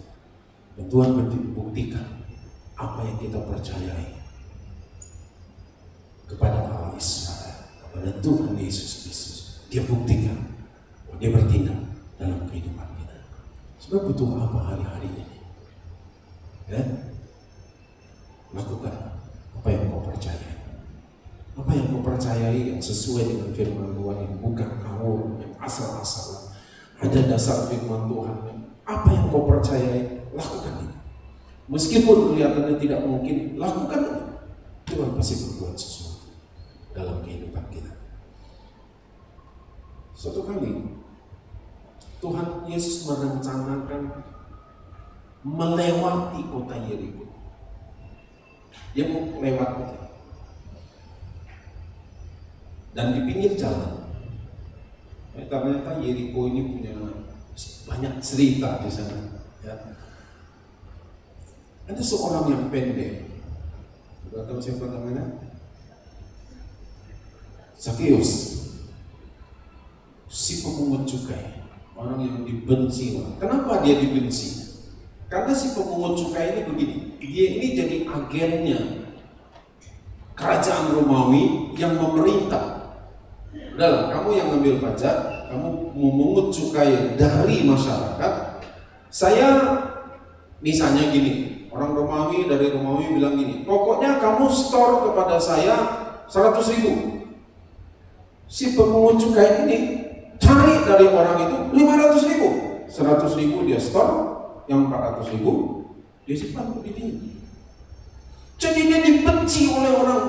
Dan Tuhan buktikan apa yang kita percayai kepada Allah Israel, kepada Tuhan Yesus Kristus. Dia buktikan bahwa dia bertindak dalam kehidupan kita. Sebab butuh apa hari-hari ini? Ya? Lakukan apa yang kau percayai. Apa yang kau percayai yang sesuai dengan firman Tuhan, yang bukan ngawur, yang asal-asalan. Ada dasar firman Tuhan. Apa yang kau percayai, lakukan itu. Meskipun kelihatannya tidak mungkin, lakukan itu. Tuhan pasti berbuat sesuatu dalam kehidupan kita. Suatu kali Tuhan Yesus merencanakan melewati kota Yeriko. Dia mau lewat kota. Dan di pinggir jalan, ternyata Yeriko ini punya banyak cerita di sana. Ya. Ada seorang yang pendek, sudah tahu siapa namanya? Zakeus, si pemungut cukai, orang yang dibenci. Kenapa dia dibenci? Karena si pemungut cukai ini begini, dia ini jadi agennya kerajaan Romawi yang memerintah. Udahlah, kamu yang ngambil pajak, kamu memungut cukai dari masyarakat, saya misalnya gini, orang Romawi dari Romawi bilang gini, pokoknya kamu store kepada saya 100.000. Si pemungut cukai ini cari dari orang itu 500.000, 100.000 dia store, yang 400.000 dia simpan untuk dia. Jadi dia dibenci oleh orang.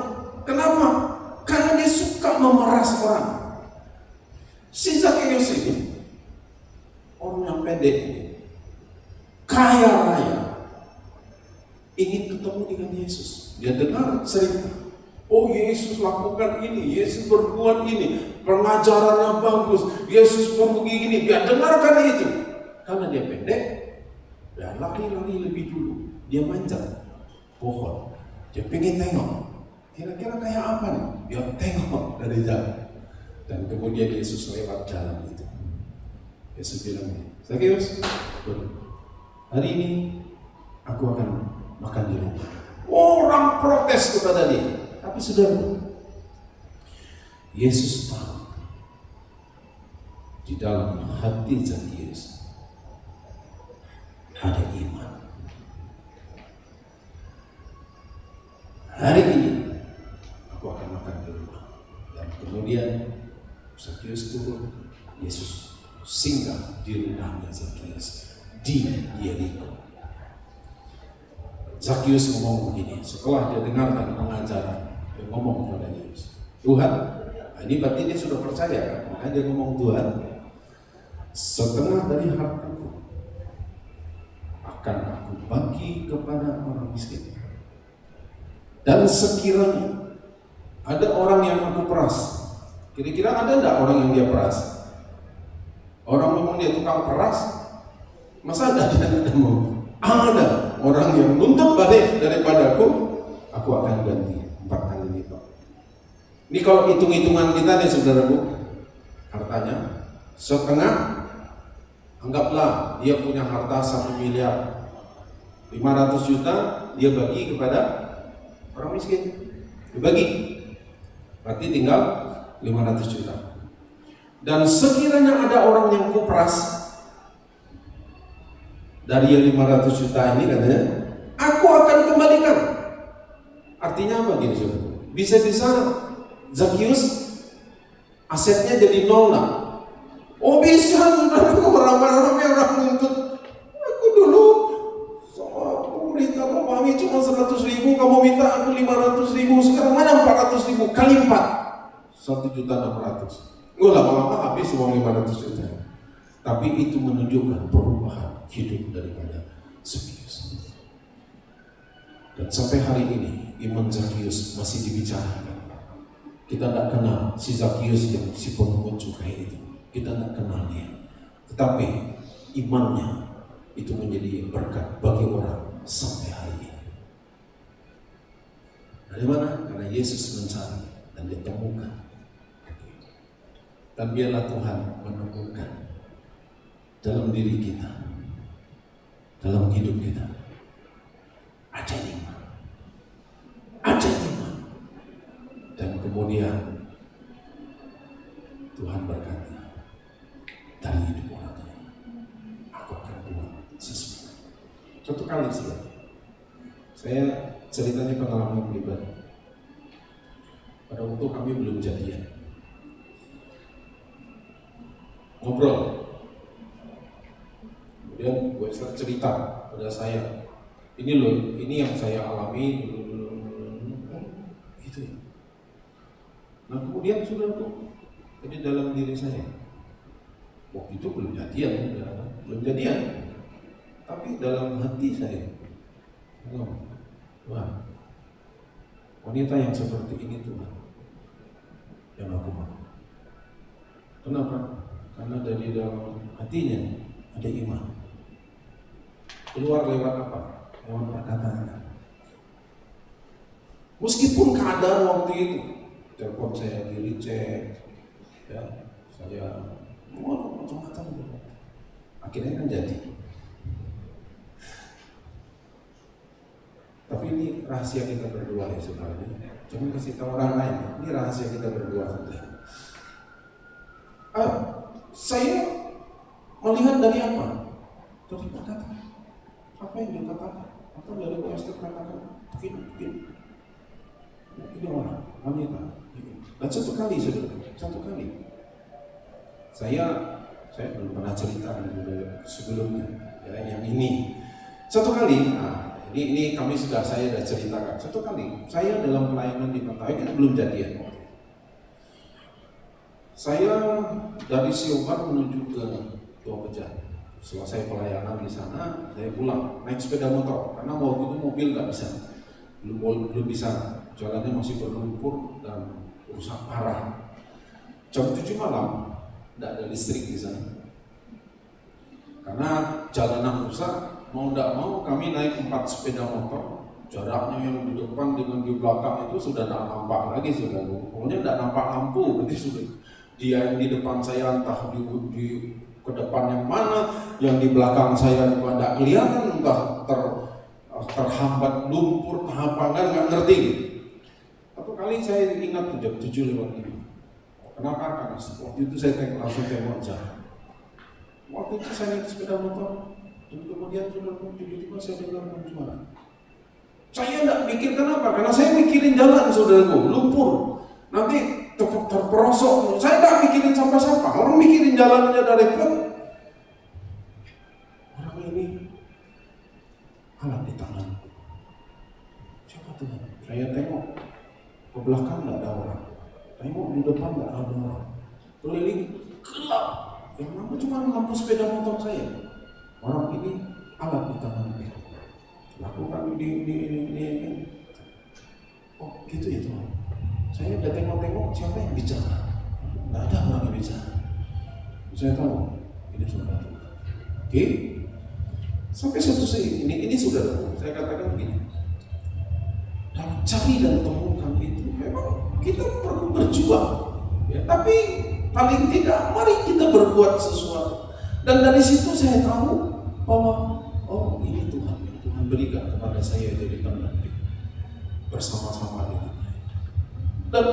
Kenapa? Karena dia suka memeras orang. Si Zakheus ini orang yang pendek ini, kaya raya, ingin ketemu dengan Yesus. Dia dengar cerita, oh Yesus lakukan ini, Yesus berbuat ini, pengajarannya bagus, Yesus pergi ini. Dia dengarkan itu. Karena dia pendek, dia lari-lari lebih dulu. Dia manjat pohon. Dia pengen tengok, kira-kira kayak apa nih? Dia tengok dari jauh. Dan kemudian Yesus lewat jalan itu. Yesus bilang, Zakheus, hari ini aku akan makan di rumah. Orang protes kepada dia. Tapi saudara, Yesus tahu di dalam hati Zakheus ada iman. Hari ini aku akan makan di rumah. Dan kemudian Zakheus turun, Yesus singgah di rumahnya Zakheus di Yeriko. Zakheus ngomong begini, setelah dia dengarkan pengajaran, dia ngomong kepada Yesus, Tuhan, ini berarti dia sudah percaya kan? Makanya dia ngomong, Tuhan, setengah dari hartaku akan aku bagi kepada orang miskin. Dan sekiranya ada orang yang aku peras, kira-kira ada enggak orang yang dia peras? Orang memang dia tukang peras? Masa ada mau? Ada orang yang nuntut balik daripadaku, aku akan ganti 4 kali lipat. Ini kalau hitung-hitungan kita nih saudaraku, hartanya setengah, anggaplah dia punya harta 1 miliar, 500 juta dia bagi kepada orang miskin, dibagi, berarti tinggal 500 juta. Dan sekiranya ada orang yang kuperas dari yang 500 juta ini, katanya, aku akan kembalikan. Artinya apa gini saudara? Bisa-bisa Zakheus asetnya jadi 0 lah. Oh bisa, saudara, orang-orang nuntut. Aku dulu sama pemerintah Romawi cuma 100.000, kamu minta aku 500.000, sekarang mana 400.000 kali 4, 1.600.000. Enggak lama-lama habis uang 500 juta. Tapi itu menunjukkan perubahan hidup daripada Zakheus. Dan sampai hari ini iman Zakheus masih dibicarakan. Kita tidak kenal si Zakheus yang si pemungut cukai itu. Kita tidak kenal dia. Tetapi imannya itu menjadi berkat bagi orang sampai hari ini. Dari mana? Karena Yesus mencari dan ditemukan. Dan biarlah Tuhan menemukan dalam diri kita, dalam hidup kita, ada iman, dan kemudian Tuhan berkata, dari hidup orang ini, aku akan buat sesuatu. Suatu kali saya ceritanya pengalaman pribadi. Pada waktu kami belum jadian, ngobrol. Kemudian Bu Esther cerita pada saya, ini loh, ini yang saya alami itu. Nah kemudian sudah tuh, jadi dalam diri saya, waktu itu belum jadian, tapi dalam hati saya, Tuhan, wanita yang seperti ini Tuhan, yang aku mau. Kenapa? Karena dari dalam hatinya ada iman. Keluar lewat apa? Lewat perkataan. Meskipun keadaan waktu itu, telepon saya di-reject, ya, saya macam-macam. Akhirnya kan jadi. Tapi ini rahasia kita berdua ya sebenarnya. Jangan kasih tahu orang lain. Ini rahasia kita berdua saja. saya melihat dari apa? Dari perkataan. Apa yang dia katakan? Apa dari Esther katakan? Begini. Ini orang, wanita. Dan satu kali, saya belum pernah cerita sebelumnya, ya, yang ini. Satu kali, ini saya sudah ceritakan. Satu kali, saya dalam pelayanan di Mentawai, kita belum jadian. Saya dari Siobar menuju ke Tua Pejat. Selesai pelayanan di sana, saya pulang naik sepeda motor karena waktu itu mobil nggak bisa, belum bisa, jalannya masih berlumpur dan rusak parah. Jam 7 malam, tidak ada listrik di sana. Karena jalanan rusak, mau tidak mau kami naik 4 sepeda motor. Jaraknya yang di depan dengan di belakang itu sudah tidak nampak lagi, pokoknya tidak nampak lampu, berarti sudah. Dia yang di depan saya entah di ke depan yang mana, yang di belakang saya juga tidak kelihatan, entah terhambat lumpur, apa nggak ngerti. Satu kali saya ingat jam 7:05. Kenapa? Karena waktu itu saya langsung tengok jam. Waktu itu saya naik sepeda motor, dan kemudian tiba-tiba saya dengar suara. Saya tidak mikir kenapa, karena saya mikirin jalan, saudaraku, lumpur. Nanti terperosok. Saya tidak mikirin siapa-siapa. Orang mikirin jalannya dari pun. Orang ini alat di tangan. Siapa Tuhan? Saya tengok ke belakang tidak ada orang. Tengok di depan tidak ada orang. Keliling gelap. Yang nampak cuma lampu sepeda motor saya. Orang ini alat di tangan. Lakukan ini. Oh gitu ya Tuhan. Saya udah tengok-tengok siapa yang bicara. Tidak ada orang yang bicara. Saya tahu ini saudara Tuhan. Oke. Sampai suatu saat ini saudara, saya katakan begini. Dalam cari dan temukan itu memang kita perlu berjuang. Ya, tapi paling tidak mari kita berbuat sesuatu. Dan dari situ saya tahu bahwa ini Tuhan yang Tuhan berikan kepada saya jadi pendamping bersama-sama dengan. Dan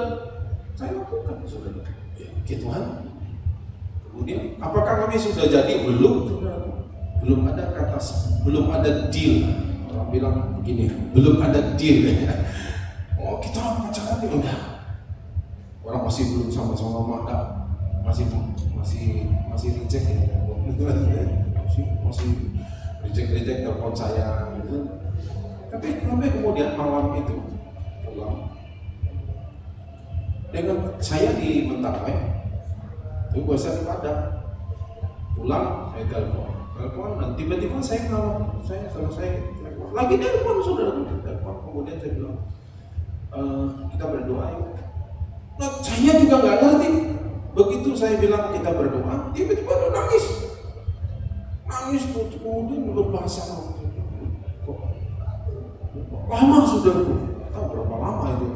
saya lakukan, saudara. Ya, Tuhan. Kemudian, apakah kami sudah jadi? Belum, saudara. Belum ada kata, belum ada deal. Orang bilang begini, belum ada deal. Oh, kita pacaran enggak. Orang masih belum sama-sama mata, masih reject ya. Masih reject telepon saya. Gitu. Tapi kemudian malam itu pulang. Dengan saya di Mentawai, itu biasa di Padang. Pulang, saya telepon, dan tiba-tiba saya ngalah, saya selesai telepon. Lagi telepon saudara, kemudian saya bilang, kita berdoa yuk. Nah, saya juga nggak ngerti. Begitu saya bilang kita berdoa, tiba-tiba dia nangis tuh, kemudian berbahasa kok lama saudara, tahu berapa lama itu.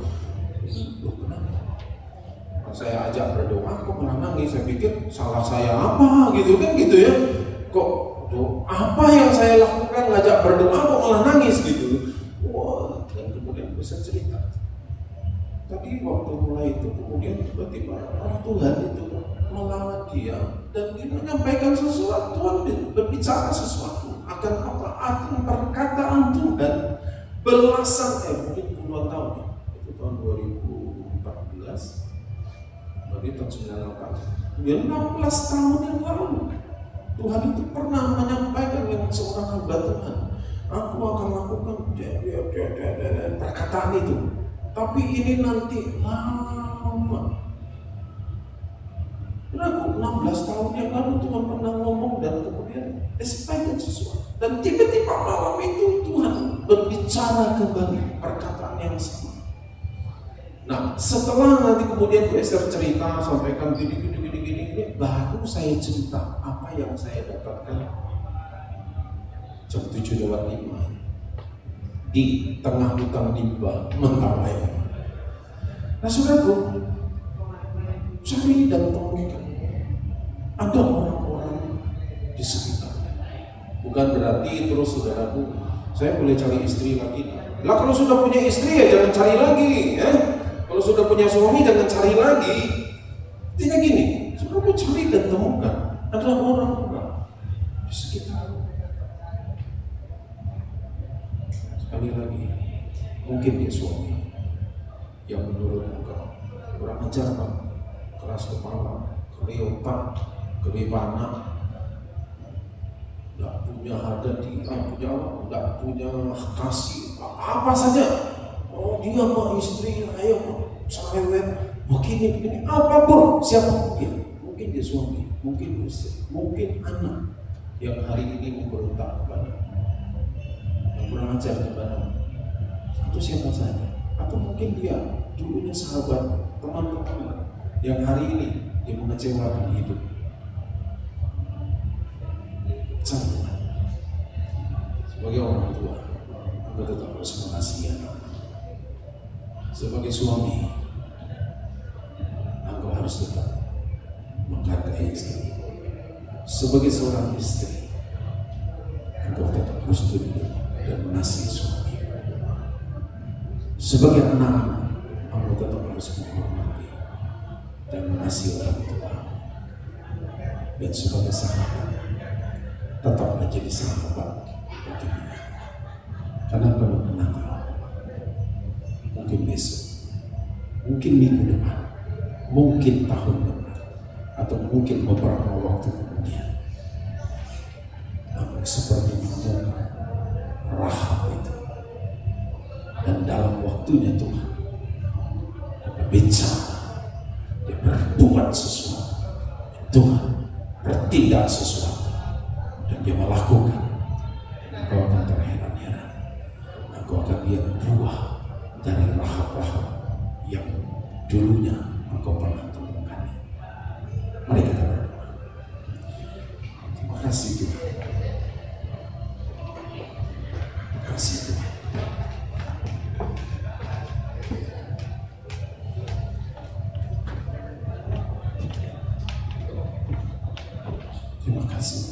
Kenapa? Saya ajak berdoa, kok malah nangis. Saya pikir salah saya apa gitu kan gitu ya. Kok apa yang saya lakukan ngajak berdoa kok malah nangis gitu. Wah, dan kemudian bisa cerita. Tadi waktu mulai itu kemudian tiba-tiba orang Tuhan itu melawan dia dan dia menyampaikan sesuatu, Tuhan berbicara sesuatu akan apa? Akan perkataan Tuhan belasan mungkin puluhan tahun ya. Itu tahun 2014. Berarti tahun 98, 16 tahun yang lalu Tuhan itu pernah menyampaikan dengan seorang hamba Tuhan, aku akan lakukan perkataan itu, tapi ini nanti lama. Aku 16 tahun yang lalu Tuhan pernah ngomong dan kemudian sampaikan sesuatu, dan tiba-tiba malam itu Tuhan berbicara kembali perkataan yang sama. Nah, setelah nanti kemudian Bu Esther cerita, sampaikan gini, baru saya cerita apa yang saya dapatkan jam 7:05 di tengah hutan rimba Mentawai. Nah, saudaraku, cari dan temukan ada orang-orang di sekitar. Bukan berarti terus saudaraku, saya boleh cari istri lagi. Lah kalau sudah punya istri ya jangan cari lagi, ya. Kalau sudah punya suami jangan cari lagi. Intinya gini, saudara cari dan temukan Ada orang di sekitar. Sekali lagi, mungkin dia suami yang menurut engkau kurang ajar, keras kepala, keliotan, kelibana, tidak punya harga diri, tidak punya kasih, apa saja. Oh, dia mah istri, ayo cerewet, begini, apapun, siapa dia. Mungkin dia suami, mungkin dia istri, mungkin anak yang hari ini memberontak kepada, yang kurang ajar kepada, atau siapa saja. Atau mungkin dia dulunya sahabat, teman-teman, yang hari ini dia mengecewakan hidup. Jangan. Sebagai orang tua, Anda tetap harus mengasihi anak. Sebagai suami, Anda harus tetap menghargai istri. Sebagai seorang istri, Anda tetap harus tunduk dan mengasihi suami. Sebagai anak-anak, Anda tetap harus menghormati dan mengasihi orang tua. Dan sebagai sahabat, tetap menjadi sahabat untuk dia. Karena kalau kenapa, mungkin besok, mungkin minggu depan, mungkin tahun depan, atau mungkin beberapa waktu kemudian, namun seperti menemukan Rahab itu. Dan dalam waktunya Tuhan dia berbicara, dia berbuat sesuatu, Tuhan bertindak sesuatu, dan dia melakukan. Dan engkau akan terheran-heran, engkau akan lihat buah dari Rahab-Rahab yang dulunya engkau pernah temukan. Mari kita berdoa. Terima kasih Tuhan. Terima kasih Tuhan. Terima kasih.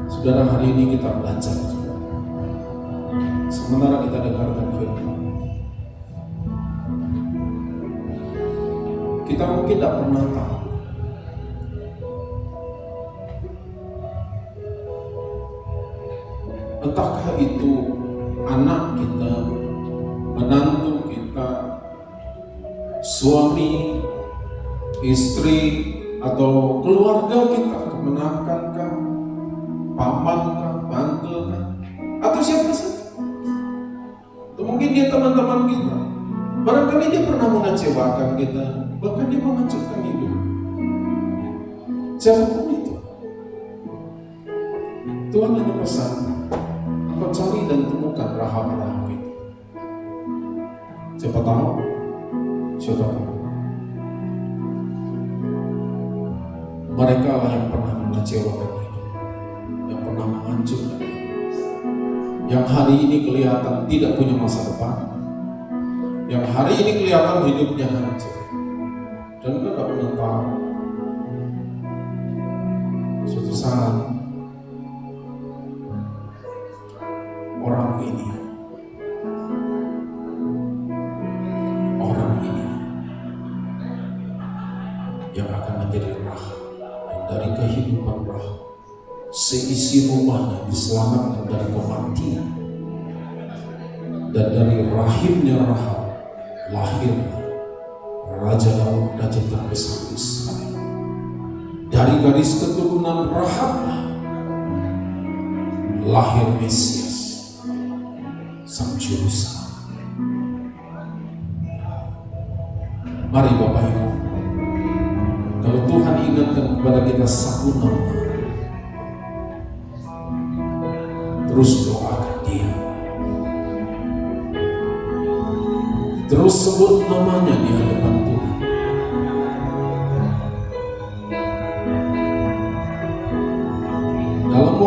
Saudara, hari ini kita belajar, saudara. Sementara kita dengarkan firman, kita mungkin tidak pernah tahu entahkah itu anak kita, menantu kita, suami, istri, atau keluarga kita, kemenakan kah, paman kah, tante kah, atau siapa saja. Atau mungkin dia teman-teman kita. Barangkali dia pernah mengecewakan kita, bahkan dia menghancurkan hidup. Siapapun itu, Tuhan hanya pesan, kau cari dan temukan Rahab-Rahab itu. Siapa tahu? Mereka lah yang pernah mengecewakan hidup, yang pernah menghancurkan hidup, yang hari ini kelihatan tidak punya masa depan, yang hari ini kelihatan hidupnya hancur. Dan kita tidak pernah tahu, suatu saat orang ini yang akan menjadi Rahab. Dari kehidupan Rahab, seisi rumahnya diselamatkan dari kematian. Dan dari rahimnya Rahab lahirlah Raja Daud, Raja terbesar Israel. Dari garis keturunan Rahablah lahir Mesias, Sang Juru Selamat. Mari Bapak Ibu, kalau Tuhan ingatkan kepada kita satu nama, terus doakan dia, terus sebut namanya di hadapan Tuhan. Dalam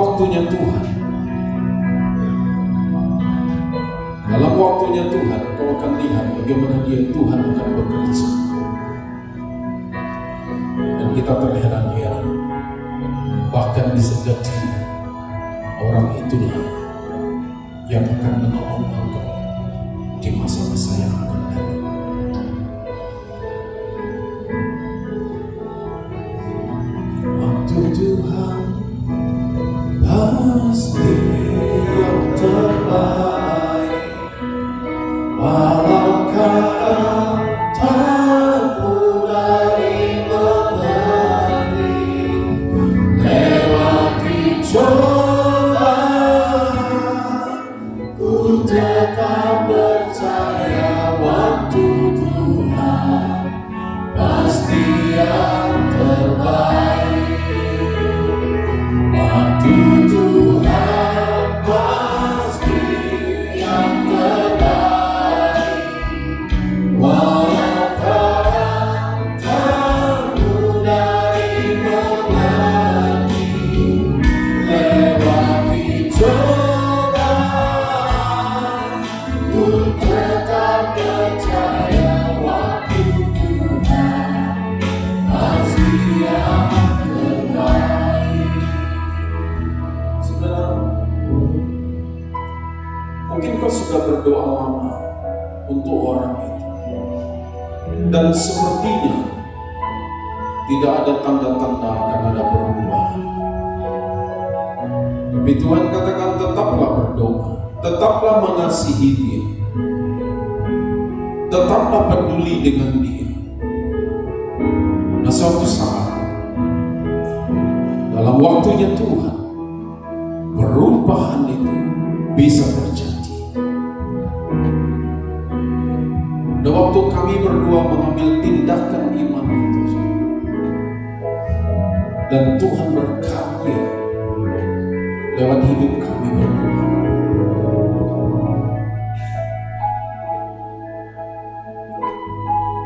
waktunya Tuhan, kau akan lihat bagaimana Tuhan akan bekerja. Dan kita terheran-heran, bahkan bisa jadi orang itulah yang akan menolong engkau di masa-masa yang akan datang. pasti yang terbaik, walau katamu dari mengerti, lewati cobaan, ku tetap percaya waktu Tuhan pasti yang terbaik. Waktu Tuhan pasti yang terbaik, walau katamu dari mengerti, lewati cobaan, ku tetap percaya waktu Tuhan pasti yang terbaik. Saudara, mungkin kau sudah berdoa lama untuk orang itu, dan sepertinya tidak ada tanda-tanda akan ada perubahan. Tapi Tuhan katakan tetaplah berdoa, tetaplah mengasihi dia, tetaplah peduli dengan dia. Nah, suatu saat dalam waktunya Tuhan, perubahan itu bisa terjadi. Pada waktu kami berdua mengambil tindakan iman itu, dan Tuhan berkarya lewat hidup kami berdua.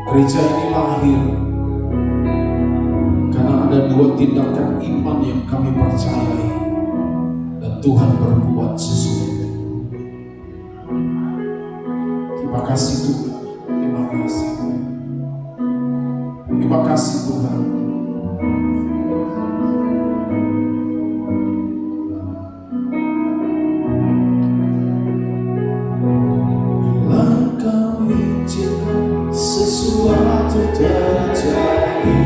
Gereja ini lahir karena ada dua tindakan iman yang kami percayai, dan Tuhan berbuat sesuatu. Terima kasih Tuhan, terima kasih, terima kasih Tuhan. Bila Kau izinkan sesuatu terjadi,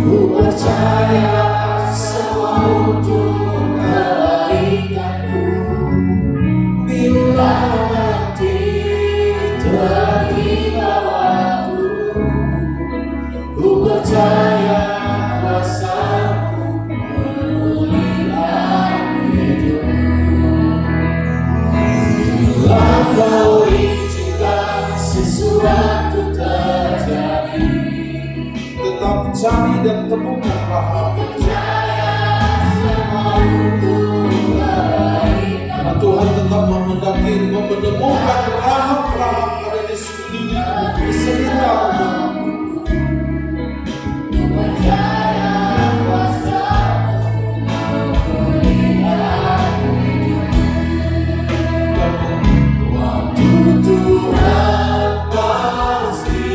ku percaya semua untuk kebaikanku. Bila nanti tiba waktu, ku percaya kuasa-Mu memulihkan hidup. Bila Kau izinkan sesuatu terjadi, tetap cari dan temukanlah hati. Karena Tuhan tetap menghendaki engkau menemukan rahap-rahap ada di sekeliling, di sekitarmu. Waktu Tuhan pasti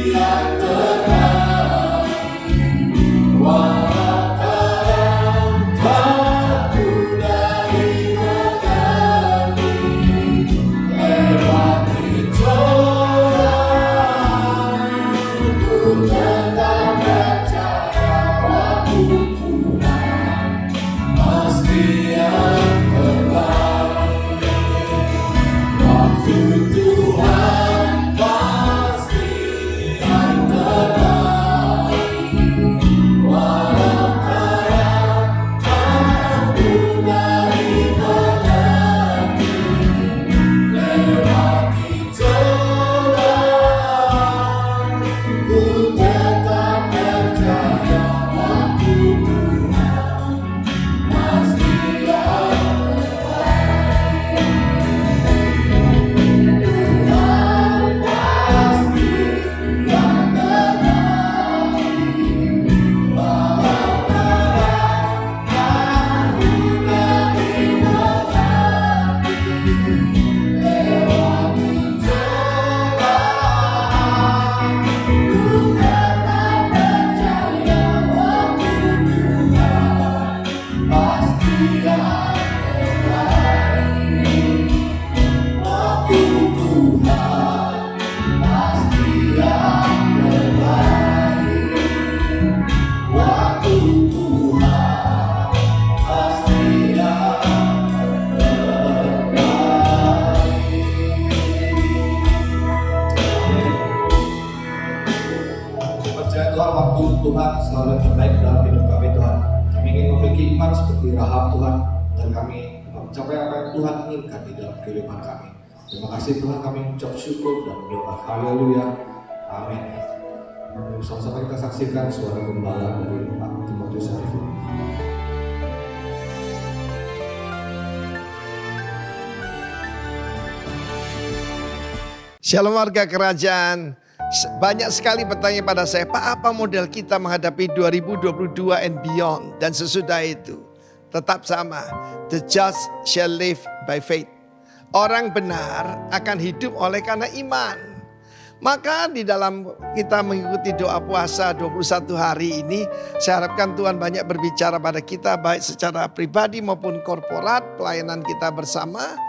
yang terbaik, walau dalam hidup kami Tuhan. Kami ingin memiliki iman seperti Rahab Tuhan, dan kami mencapai apa yang Tuhan inginkan di dalam kehidupan kami. Terima kasih Tuhan, kami mengucap syukur dan berdoa. Haleluya. Amin. Sama-sama kita saksikan suara gembala dari Pak Timotius Arifin. Shalom warga kerajaan. Banyak sekali bertanya pada saya, Pak, apa model kita menghadapi 2022 and beyond? Dan sesudah itu tetap sama. The just shall live by faith. Orang benar akan hidup oleh karena iman. Maka di dalam kita mengikuti doa puasa 21 hari ini, saya harapkan Tuhan banyak berbicara pada kita, baik secara pribadi maupun korporat, pelayanan kita bersama.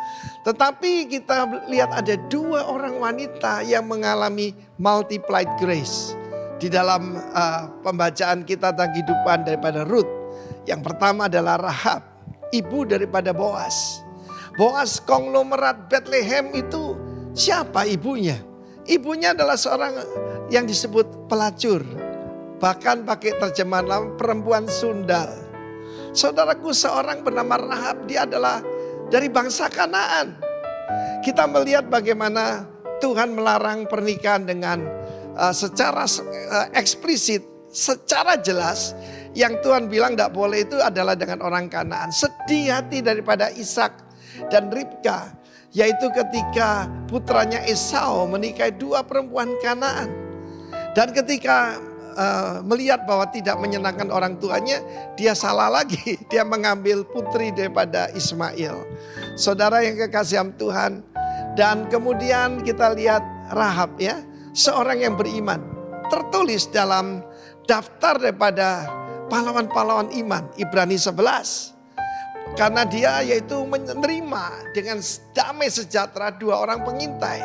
Tetapi kita lihat ada 2 orang wanita yang mengalami multiplied grace. Di dalam pembacaan kita tentang kehidupan daripada Ruth. Yang pertama adalah Rahab, ibu daripada Boaz. Boaz konglomerat Bethlehem itu siapa ibunya? Ibunya adalah seorang yang disebut pelacur. Bahkan pakai terjemahan lama, perempuan sundal. Saudaraku, seorang bernama Rahab, dia adalah dari bangsa Kanaan. Kita melihat bagaimana Tuhan melarang pernikahan dengan secara eksplisit, secara jelas. Yang Tuhan bilang tidak boleh itu adalah dengan orang Kanaan. Sedih hati daripada Ishak dan Ribka, yaitu ketika putranya Esau menikahi 2 perempuan Kanaan. Dan ketika melihat bahwa tidak menyenangkan orang tuanya, dia salah lagi. Dia mengambil putri daripada Ismail. Saudara yang kekasih Tuhan. Dan kemudian kita lihat Rahab, ya, seorang yang beriman. Tertulis dalam daftar daripada pahlawan-pahlawan iman, Ibrani 11. Karena dia yaitu menerima dengan damai sejahtera 2 orang pengintai.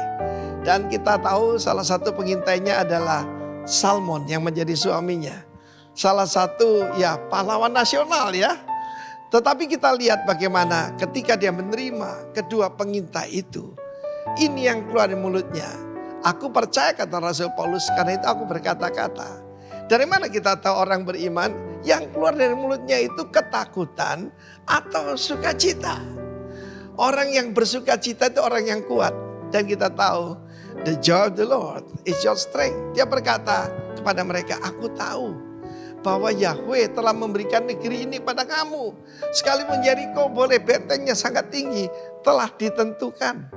Dan kita tahu salah satu pengintainya adalah Salmon yang menjadi suaminya. Salah satu ya pahlawan nasional ya. Tetapi kita lihat bagaimana ketika dia menerima kedua pengintai itu. Ini yang keluar dari mulutnya. Aku percaya, kata Rasul Paulus, karena itu aku berkata-kata. Dari mana kita tahu orang beriman? Yang keluar dari mulutnya itu ketakutan atau sukacita. Orang yang bersukacita itu orang yang kuat. Dan kita tahu, the joy of the Lord is your strength. Dia berkata kepada mereka, aku tahu bahwa Yahweh telah memberikan negeri ini pada kamu. Sekalipun Yeriko boleh bentengnya sangat tinggi, telah ditentukan.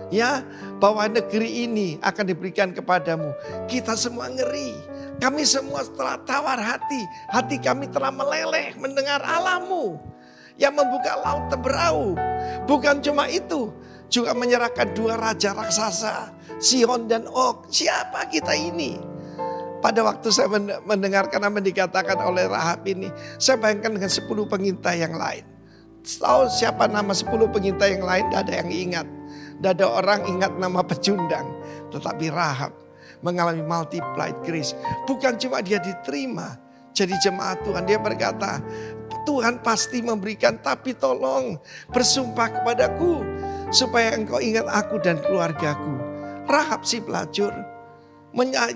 Ya, bahwa negeri ini akan diberikan kepadamu. Kita semua ngeri. Kami semua telah tawar hati. Hati kami telah meleleh mendengar Allahmu yang membuka laut Teberau. Bukan cuma itu, juga menyerahkan 2 raja raksasa, Sihon dan Og. Siapa kita ini? Pada waktu saya mendengarkan apa yang dikatakan oleh Rahab ini, saya bayangkan dengan 10 pengintai yang lain. Tahu siapa nama 10 pengintai yang lain? Tidak ada yang ingat. Tidak ada orang ingat nama pecundang. Tetapi Rahab mengalami multiplied grace. Bukan cuma dia diterima jadi jemaat Tuhan. Dia berkata, Tuhan pasti memberikan, tapi tolong bersumpah kepadaku supaya engkau ingat aku dan keluargaku. Rahab si pelacur,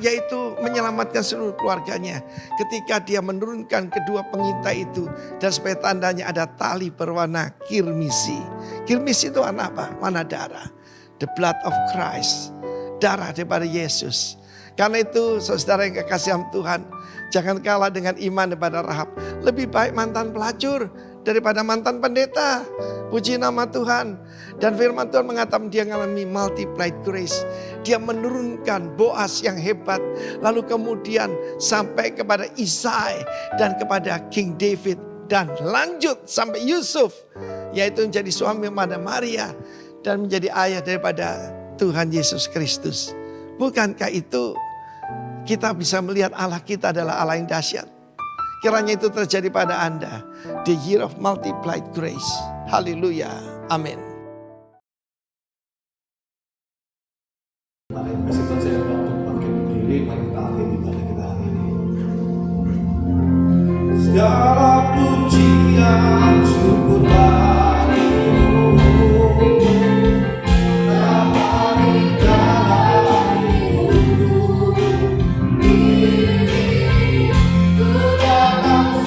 yaitu menyelamatkan seluruh keluarganya ketika dia menurunkan kedua pengintai itu. Dan sebagai tandanya ada tali berwarna kirmisi. Kirmisi itu warna apa? Warna darah. The blood of Christ. Darah daripada Yesus. Karena itu saudara yang kekasih Tuhan, jangan kalah dengan iman daripada Rahab. Lebih baik mantan pelacur daripada mantan pendeta. Puji nama Tuhan. Dan firman Tuhan mengatakan dia mengalami multiplied grace. Dia menurunkan Boaz yang hebat. Lalu kemudian sampai kepada Isai dan kepada King David. Dan lanjut sampai Yusuf, yaitu menjadi suami pada Maria. Dan menjadi ayah daripada Tuhan Yesus Kristus. Bukankah itu kita bisa melihat Allah kita adalah Allah yang dahsyat. Kiranya itu terjadi pada Anda. The year of multiplied grace. Haleluya. Amin. Mari kasih Tuhan, saya untuk bangkit berdiri. Mari kita akhiri ibadah kita hari ini. Segala pujian syukur bagimu. Ku datang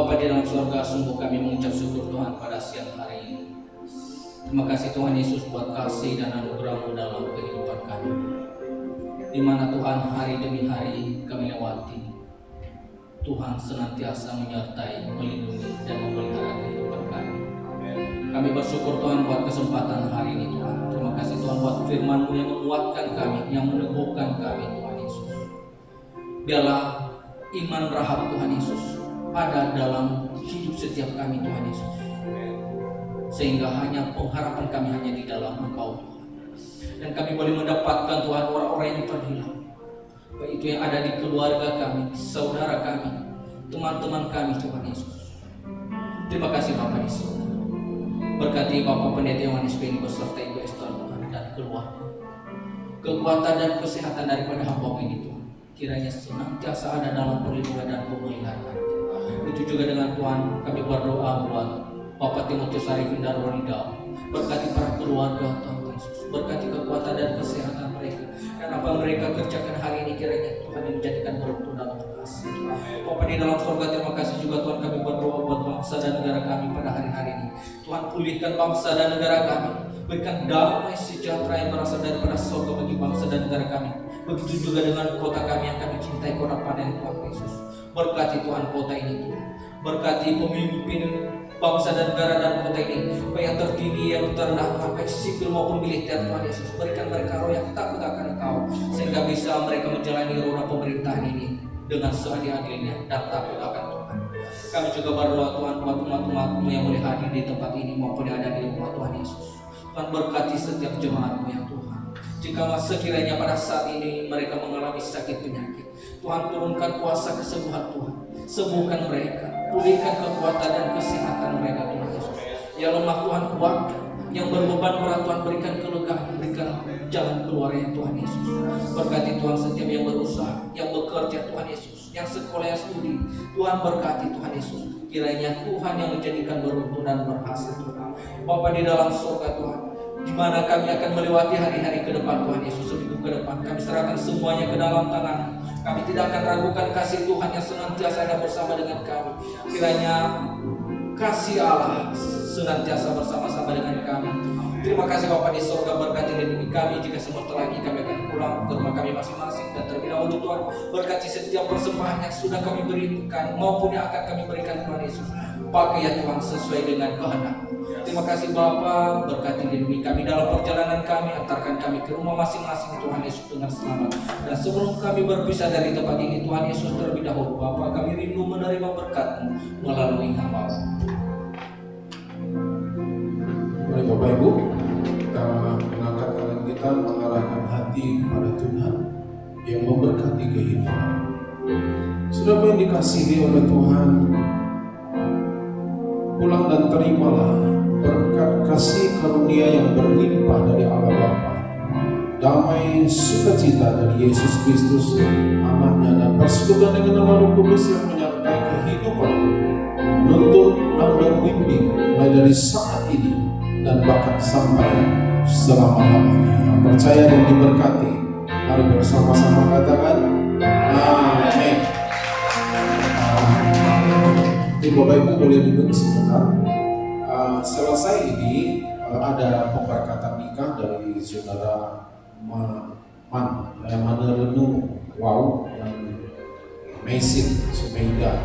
Bapa di dalam surga, sungguh kami mengucap syukur Tuhan pada siang hari ini. Terima kasih Tuhan Yesus buat kasih dan anugerah-Mu dalam kehidupan kami. Di mana Tuhan hari demi hari kami lewati, Tuhan senantiasa menyertai, melindungi, dan memelihara kehidupan kami. Kami bersyukur Tuhan buat kesempatan hari ini Tuhan. Terima kasih Tuhan buat firman-Mu yang menguatkan kami, yang meneguhkan kami Tuhan Yesus. Biarlah iman Rahab Tuhan Yesus ada dalam hidup setiap kami Tuhan Yesus, sehingga hanya pengharapan kami hanya di dalam Engkau Tuhan. Dan kami boleh mendapatkan Tuhan orang-orang yang terhilang, baik itu yang ada di keluarga kami, saudara kami, teman-teman kami Tuhan Yesus. Terima kasih Bapak di surga. Berkati Bapak Pendeta Yohanes Beni beserta Ibu Esther Tuhan dan keluarga. Kekuatan dan kesehatan daripada hamba ini Tuhan kiranya senantiasa ada dalam perlindungan dan pemeliharaan. Itu juga dengan Tuhan kami berdoa buat Bapak Timotius Arifin dan Ronida. Berkati para keluarga Tuhan Yesus, berkati kekuatan dan kesehatan mereka, dan apa yang mereka kerjakan hari ini kiranya Tuhan yang menjadikan beruntung dan berhasil. Bapak di dalam surga, terima kasih juga Tuhan kami berdoa buat bangsa dan negara kami pada hari-hari ini. Tuhan pulihkan bangsa dan negara kami, berikan damai sejahtera yang berasal daripada surga bagi bangsa dan negara kami. Begitu juga dengan kota kami yang kami cintai, Kota Padang Tuhan Yesus. Berkati Tuhan kota ini Tuhan, berkati pemimpin bangsa dan negara dan kota ini, baik yang tertinggi yang terendah, baik sipil maupun militer Tuhan Yesus. Berikan mereka roh yang takut akan Engkau, sehingga bisa mereka menjalani roda pemerintahan ini dengan seadil-adilnya dan takut akan Tuhan. Kami juga berdoa Tuhan buat umat-umat-Mu yang boleh hadir di tempat ini maupun yang ada di rumah Tuhan Yesus. Tuhan berkati setiap jemaat-Mu ya Tuhan. Jika sekiranya pada saat ini mereka mengalami sakit penyakit, Tuhan turunkan kuasa kesembuhan Tuhan. Sembuhkan mereka, pulihkan kekuatan dan kesehatan mereka Tuhan Yesus. Yang lemah Tuhan kuatkan, yang berbeban berat Tuhan berikan kelegaan, berikan jalan keluar ya Tuhan Yesus. Berkati Tuhan setiap yang berusaha, yang bekerja Tuhan Yesus, yang sekolah, yang studi, Tuhan berkati Tuhan Yesus. Kiranya Tuhan yang menjadikan beruntung dan berhasil Tuhan. Bapa di dalam surga Tuhan, di mana kami akan melewati hari-hari ke depan Tuhan Yesus, seminggu ke depan kami serahkan semuanya ke dalam tangan. Kami tidak akan ragukan kasih Tuhan yang senantiasa ada bersama dengan kami. Kiranya kasih Allah senantiasa bersama-sama dengan kami. Terima kasih Bapa di surga, berkati lindungi kami jika semesta lagi kami akan pulang ke rumah kami masing-masing. Dan terlebih dahulu Tuhan, berkati setiap persembahan yang sudah kami berikan maupun yang akan kami berikan Tuhan Yesus. Pakai ya Tuhan sesuai dengan kehendak. Terima kasih Bapa, berkati lindungi kami dalam perjalanan kami, antarkan kami ke rumah masing-masing Tuhan Yesus dengan selamat. Dan sebelum kami berpisah dari tempat ini Tuhan Yesus, terlebih dahulu Bapa, kami rindu menerima berkat-Mu melalui hamba-Mu. Mari Bapak Ibu, kita mengangkat tangan kita, mengarahkan hati kepada Tuhan yang memberkati kehidupan. Saudara yang dikasihi oleh Tuhan, pulang dan terimalah berkat kasih karunia yang berlimpah dari Allah Bapa, damai sukacita dari Yesus Kristus Anaknya, dan persekutuan dengan Roh Kudus yang menyertai kehidupanmu, menuntun dan membimbing mulai dari saat ini dan bahkan sampai selama-lamanya. Yang percaya dan diberkati, mari bersama-sama katakan amin. Bapak Ibu boleh duduk sebentar. Selesai ini ada pemberkatan nikah dari saudara Manerenu Wow dan Mesin Sumeida.